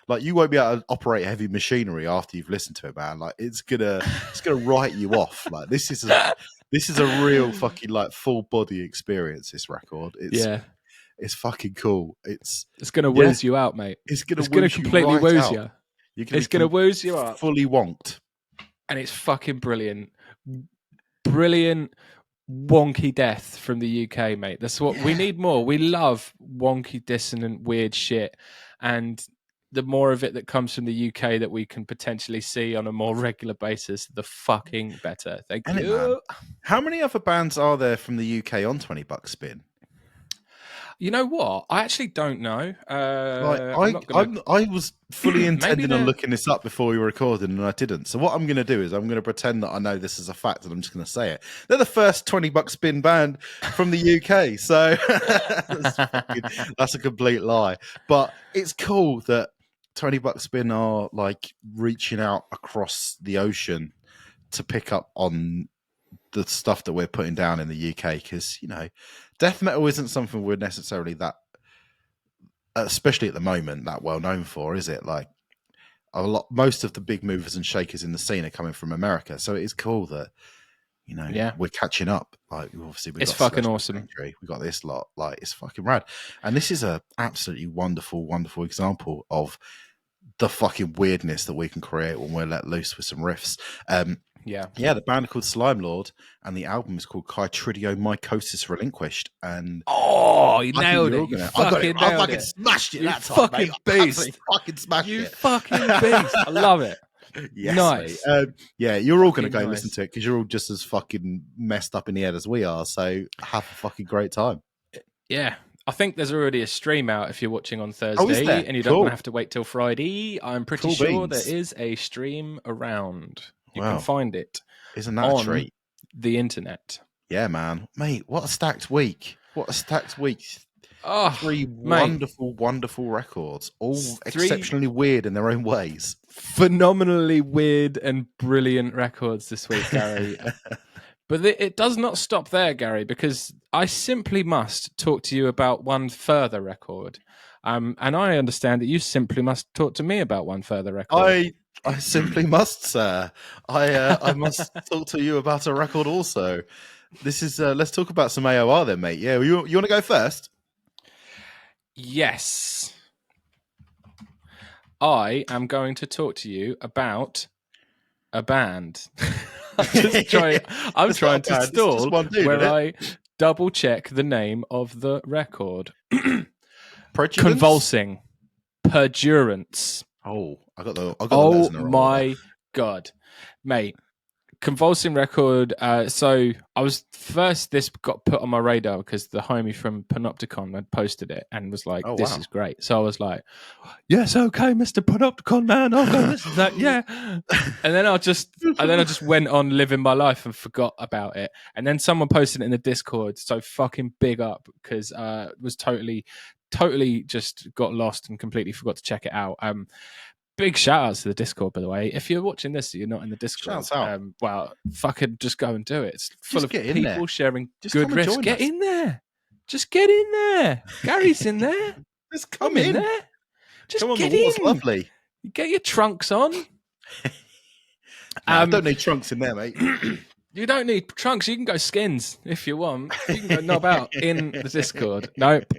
Like you won't be able to operate heavy machinery after you've listened to it, man. Like it's gonna write you off. Like this is a real fucking like full body experience. This record, it's fucking cool. It's gonna wooze you out, mate. It's gonna completely wooze you. It's gonna wooze you up, fully wonked, and it's fucking brilliant, brilliant. Wonky death from the UK, mate. That's what we need more. We love wonky, dissonant, weird shit, and the more of it that comes from the UK that we can potentially see on a more regular basis, the fucking better. Thank you. Man. How many other bands are there from the UK on 20 Bucks Spin? You know what? I actually don't know. I was fully intending on looking this up before we were recording, and I didn't. So what I'm going to do is I'm going to pretend that I know this is a fact, and I'm just going to say it. They're the first 20 Bucks Spin band from the UK. So that's a complete lie. But it's cool that 20 Bucks Spin are like reaching out across the ocean to pick up on the stuff that we're putting down in the UK, because death metal isn't something we're necessarily that, especially at the moment, that well known for, is it? Like most of the big movers and shakers in the scene are coming from America, so it is cool that we're catching up. Like obviously it's fucking awesome. We got this lot, like it's fucking rad, and this is a absolutely wonderful, wonderful example of the fucking weirdness that we can create when we're let loose with some riffs. The band are called Slimelord, and the album is called Critritiomycosis Relinquished. And you nailed it! You fucking smashed it! That time, fucking mate. beast! Fucking smashed you it! fucking beast! I love it. Yes, nice. You're all going to go listen to it because you're all just as fucking messed up in the head as we are. So have a fucking great time. Yeah. I think there's already a stream out if you're watching on Thursday, and you don't want to have to wait till Friday. I'm pretty sure there is a stream around. You can find it. Isn't that a treat? The internet. Yeah, man. Mate, what a stacked week. What a stacked week. Oh, 3 wonderful, wonderful records, all exceptionally weird in their own ways. Phenomenally weird and brilliant records this week, Gary. But it does not stop there, Gary, because I simply must talk to you about one further record. And I understand that you simply must talk to me about one further record. I simply must, sir. I must talk to you about a record also. This is let's talk about some AOR then, mate. Yeah, you want to go first? Yes. I am going to talk to you about a band. I'm trying to stall I double check the name of the record. Convulsing. Perdurance. Oh, I got the oh my God. Mate. Convulsing record. So I was first. This got put on my radar because the homie from Panopticon had posted it and was like, Oh, "This wow. is great." So I was like, "Yes, okay, Mister Panopticon, man, I'll go listen to that." Yeah, and then I just went on living my life and forgot about it. And then someone posted it in the Discord. So fucking big up because was totally just got lost and completely forgot to check it out. Big shout outs to the Discord, by the way. If you're watching this, you're not in the Discord. Shouts out. Well, fucking just go and do it. It's full Just of get in people there. sharing Just good come and riffs. join Get us. in there. Just get in there. Gary's in there. Just come I'm in there. Just Come on, get the water's in. lovely. Get your trunks on. I don't need trunks in there, mate. You don't need trunks. You can go skins if you want. You can go knob out in the Discord. Nope.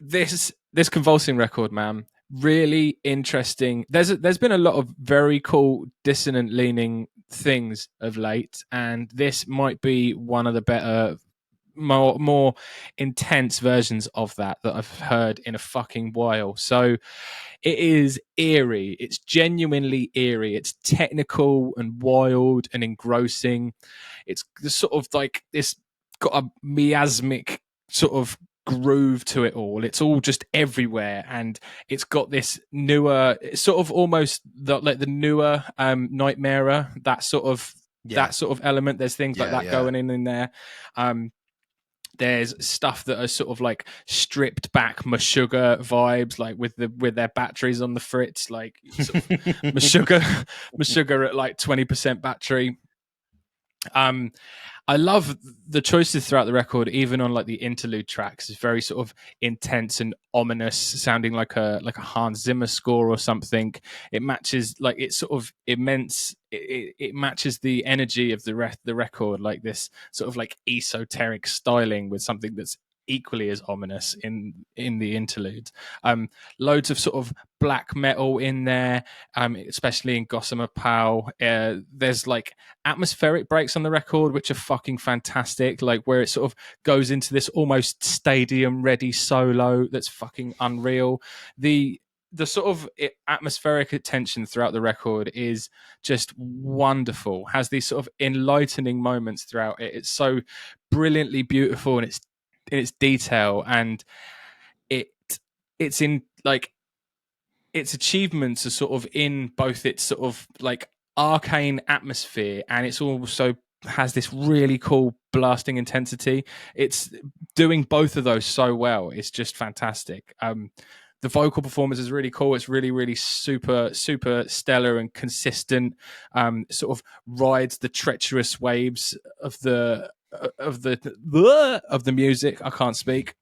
This convulsing record, man, really interesting. There's been a lot of very cool dissonant leaning things of late, and this might be one of the better, more intense versions of that I've heard in a fucking while. So it is eerie. It's genuinely eerie. It's technical and wild and engrossing. It's sort of like this got a miasmic sort of groove to it all. It's all just everywhere, and it's got this newer, sort of almost like the newer Nightmare, that sort of element. There's things like that going in there. There's stuff that are sort of like stripped back Meshuggah vibes, like with their batteries on the fritz, like sort of Meshuggah at like 20% battery. I love the choices throughout the record, even on like the interlude tracks. It's very sort of intense and ominous, sounding like a Hans Zimmer score or something. It matches like it's sort of immense. It matches the energy of the record, like this sort of like esoteric styling with something that's equally as ominous in the interludes. Loads of sort of black metal in there, especially in Gossamer Pow. There's like atmospheric breaks on the record which are fucking fantastic, like where it sort of goes into this almost stadium ready solo that's fucking unreal. The sort of atmospheric tension throughout the record is just wonderful. Has these sort of enlightening moments throughout it. It's so brilliantly beautiful in its detail, and it's in like its achievements are sort of in both its sort of like arcane atmosphere, and it's also has this really cool blasting intensity. It's doing both of those so well. It's just fantastic. The vocal performance is really cool. It's really, really super stellar and consistent. Sort of rides the treacherous waves of the music. I can't speak.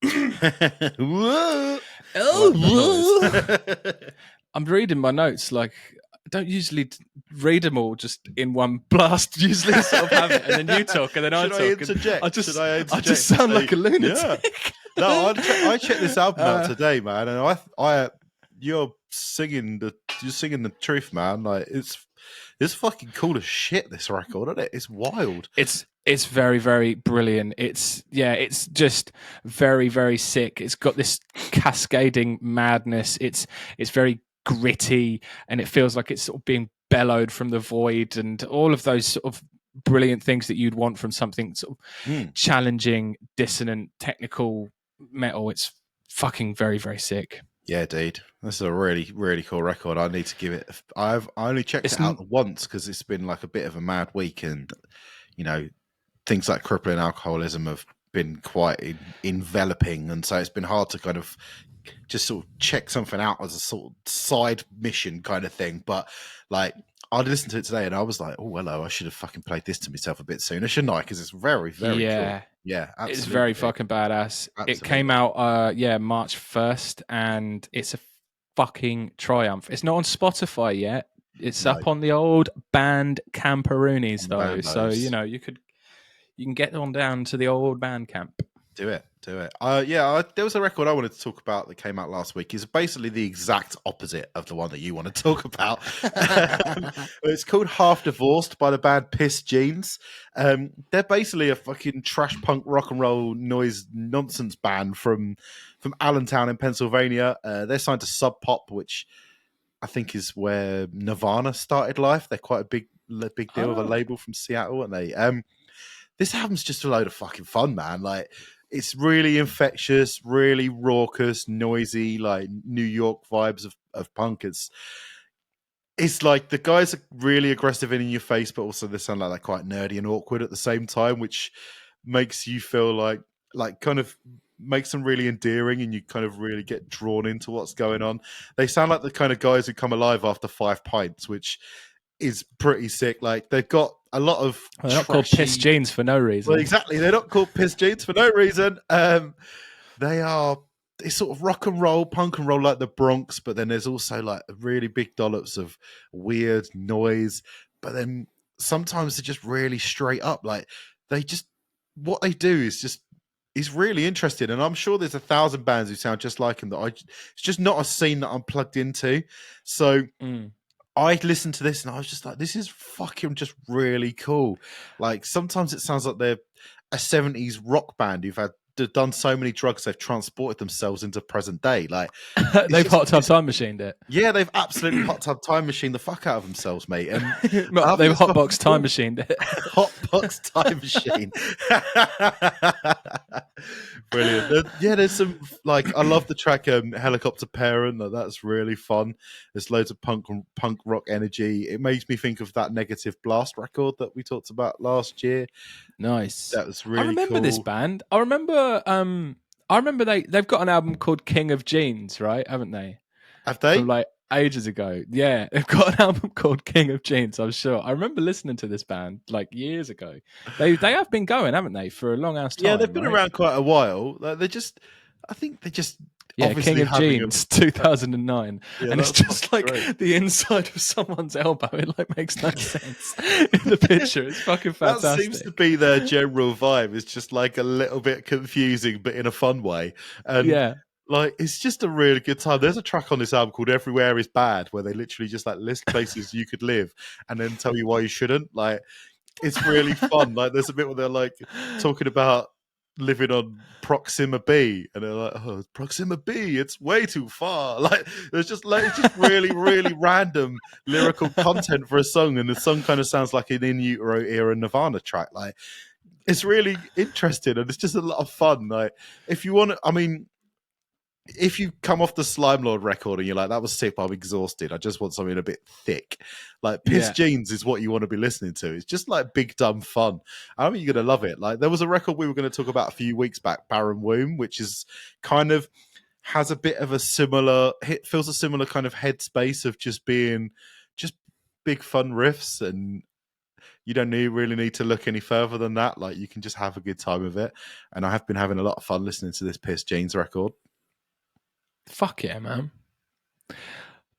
I'm reading my notes. Like, I don't usually read them all just in one blast. Usually, sort of have it, and then you talk, and then I talk. I just sound like a lunatic. Yeah. No, I checked this album out today, man, and you're singing the truth, man. Like it's fucking cool as shit. This record, isn't it? It's wild. It's very, very brilliant. It's just very, very sick. It's got this cascading madness. It's very gritty, and it feels like it's sort of being bellowed from the void, and all of those sort of brilliant things that you'd want from something sort of challenging, dissonant, technical metal. It's fucking very, very sick. Yeah, dude, this is a really, really cool record. I need to give it. I only checked it out once because it's been like a bit of a mad week, and you know, things like Crippling Alcoholism have been quite enveloping, and so it's been hard to kind of just sort of check something out as a sort of side mission kind of thing. But like, I listened to it today, and I was like, "Oh, hello! I should have fucking played this to myself a bit sooner, shouldn't I?" Because it's very, very cool. Yeah, absolutely. It's very fucking badass. Absolutely. It came out, March 1st, and it's a fucking triumph. It's not on Spotify yet. It's up on the old band Camperoonies though, so you know you can get on down to the old Bandcamp. Do it. There was a record I wanted to talk about that came out last week. It's basically the exact opposite of the one that you want to talk about. It's called Half Divorced by the band Pissed Jeans. They're basically a fucking trash punk rock and roll noise nonsense band from Allentown in Pennsylvania. They're signed to Sub Pop, which I think is where Nirvana started life. They're quite a big big deal with a label from Seattle, and they this album's just a load of fucking fun, man. Like, it's really infectious, really raucous, noisy, like New York vibes of punk. It's like the guys are really aggressive and in your face, but also they sound like they're quite nerdy and awkward at the same time, which makes you feel like kind of makes them really endearing, and you kind of really get drawn into what's going on. They sound like the kind of guys who come alive after 5 pints, which is pretty sick. Like, they've got a lot of they're not called Pissed Jeans for no reason. Well, exactly, they're not called Pissed Jeans for no reason. It's sort of rock and roll, punk and roll, like the Bronx, but then there's also like really big dollops of weird noise. But then sometimes they're just really straight up. Like, what they do is really interesting. And I'm sure there's 1,000 bands who sound just like them it's just not a scene that I'm plugged into. So I listened to this and I was just like, this is fucking just really cool. Like, sometimes it sounds like they're a 70s rock band who've done so many drugs they've transported themselves into present day. Like, they've hot tub time machined it. Yeah, they've absolutely hot tub time machined the fuck out of themselves, mate. And they've hotbox time machined it. Hotbox time machine. Brilliant. Yeah, there's some, like, I love the track Helicopter Parent. That's really fun. There's loads of punk rock energy. It makes me think of that Negative Blast record that we talked about last year. Nice. That was really cool. I remember this band. I remember they've got an album called King of Jeans, right? Haven't they? Have they? From like ages ago. Yeah, they've got an album called King of Jeans, I'm sure. I remember listening to this band like years ago. They have been going, haven't they, for a long ass time? Yeah, they've been around quite a while. Like, I think they just King of Jeans, 2009, yeah, and it's just like great. The inside of someone's elbow. It like makes no sense in the picture. It's fucking fantastic. That seems to be their general vibe. It's just like a little bit confusing, but in a fun way. And yeah, like, it's just a really good time. There's a track on this album called "Everywhere Is Bad," where they literally just like list places you could live and then tell you why you shouldn't. Like, it's really fun. Like, there's a bit where they're like talking about living on Proxima B, and they're like, "Oh, Proxima B, it's way too far." Like, there's just like, it's just really, really random lyrical content for a song, and the song kind of sounds like an In Utero era Nirvana track. Like, it's really interesting, and it's just a lot of fun. Like, if you want to, I mean, if you come off the Slimelord record and you're like, that was sick, but I'm exhausted, I just want something a bit thick, like Pissed Jeans is what you want to be listening to. It's just like big dumb fun. I mean, you're gonna love it. Like, there was a record we were going to talk about a few weeks back, Barren Womb, which is kind of has a bit of a similar, it feels a similar kind of headspace of just being just big fun riffs, and you don't really need to look any further than that. Like, you can just have a good time with it. And I have been having a lot of fun listening to this Pissed Jeans record. Fuck yeah, man.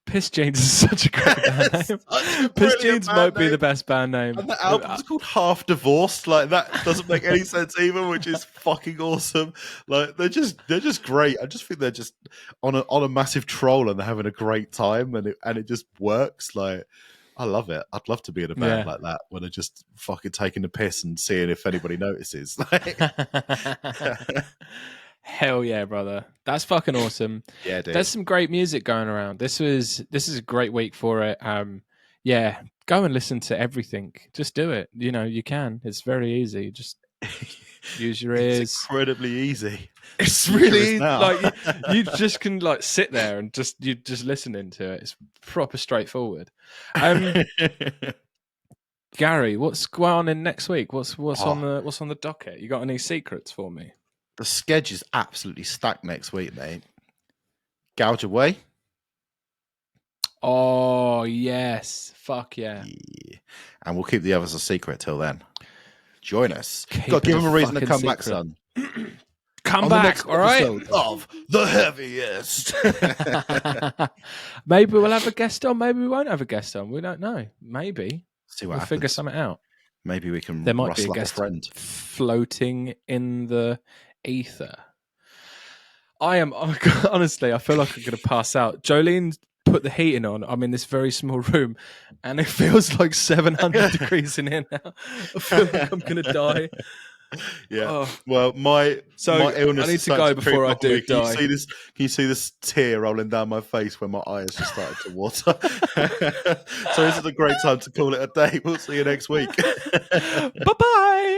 Pissed Jeans is such a great band name. Pissed Jeans might be the best band name. And the album's called Half Divorced. Like, that doesn't make any sense either, which is fucking awesome. Like, they're just great. I just think they're just on a massive troll, and they're having a great time, and it just works. Like, I love it. I'd love to be in a band like that, where they're just fucking taking the piss and seeing if anybody notices. Like, hell yeah, brother. That's fucking awesome. Yeah, dude. There's some great music going around. This is a great week for it. Yeah, go and listen to everything. Just do it. You know, you can. It's very easy. Just use your ears. It's incredibly easy. It's really like you just can like sit there and you're just listening to it. It's proper straightforward. Gary, what's going on in next week? What's on the docket? You got any secrets for me? The schedule is absolutely stacked next week, mate. Gouge away. Oh, yes. Fuck yeah. And we'll keep the others a secret till then. Join us. Got to give them a reason to come back, son. Come back, all right? Of The Heavyist. Maybe we'll have a guest on. Maybe we won't have a guest on. We don't know. Maybe. See what we'll happens. Figure something out. Maybe we can. There might be a guest friend floating in the ether. Honestly, I feel like I'm going to pass out. Jolene put the heating on. I'm in this very small room, and it feels like 700 degrees in here now. I feel like I'm going to die. Yeah. Oh. Well, my illness I need is to go starting before I creep up on do me. Can die. Can you see this tear rolling down my face when my eyes just started to water? So this is a great time to call it a day. We'll see you next week. Bye-bye.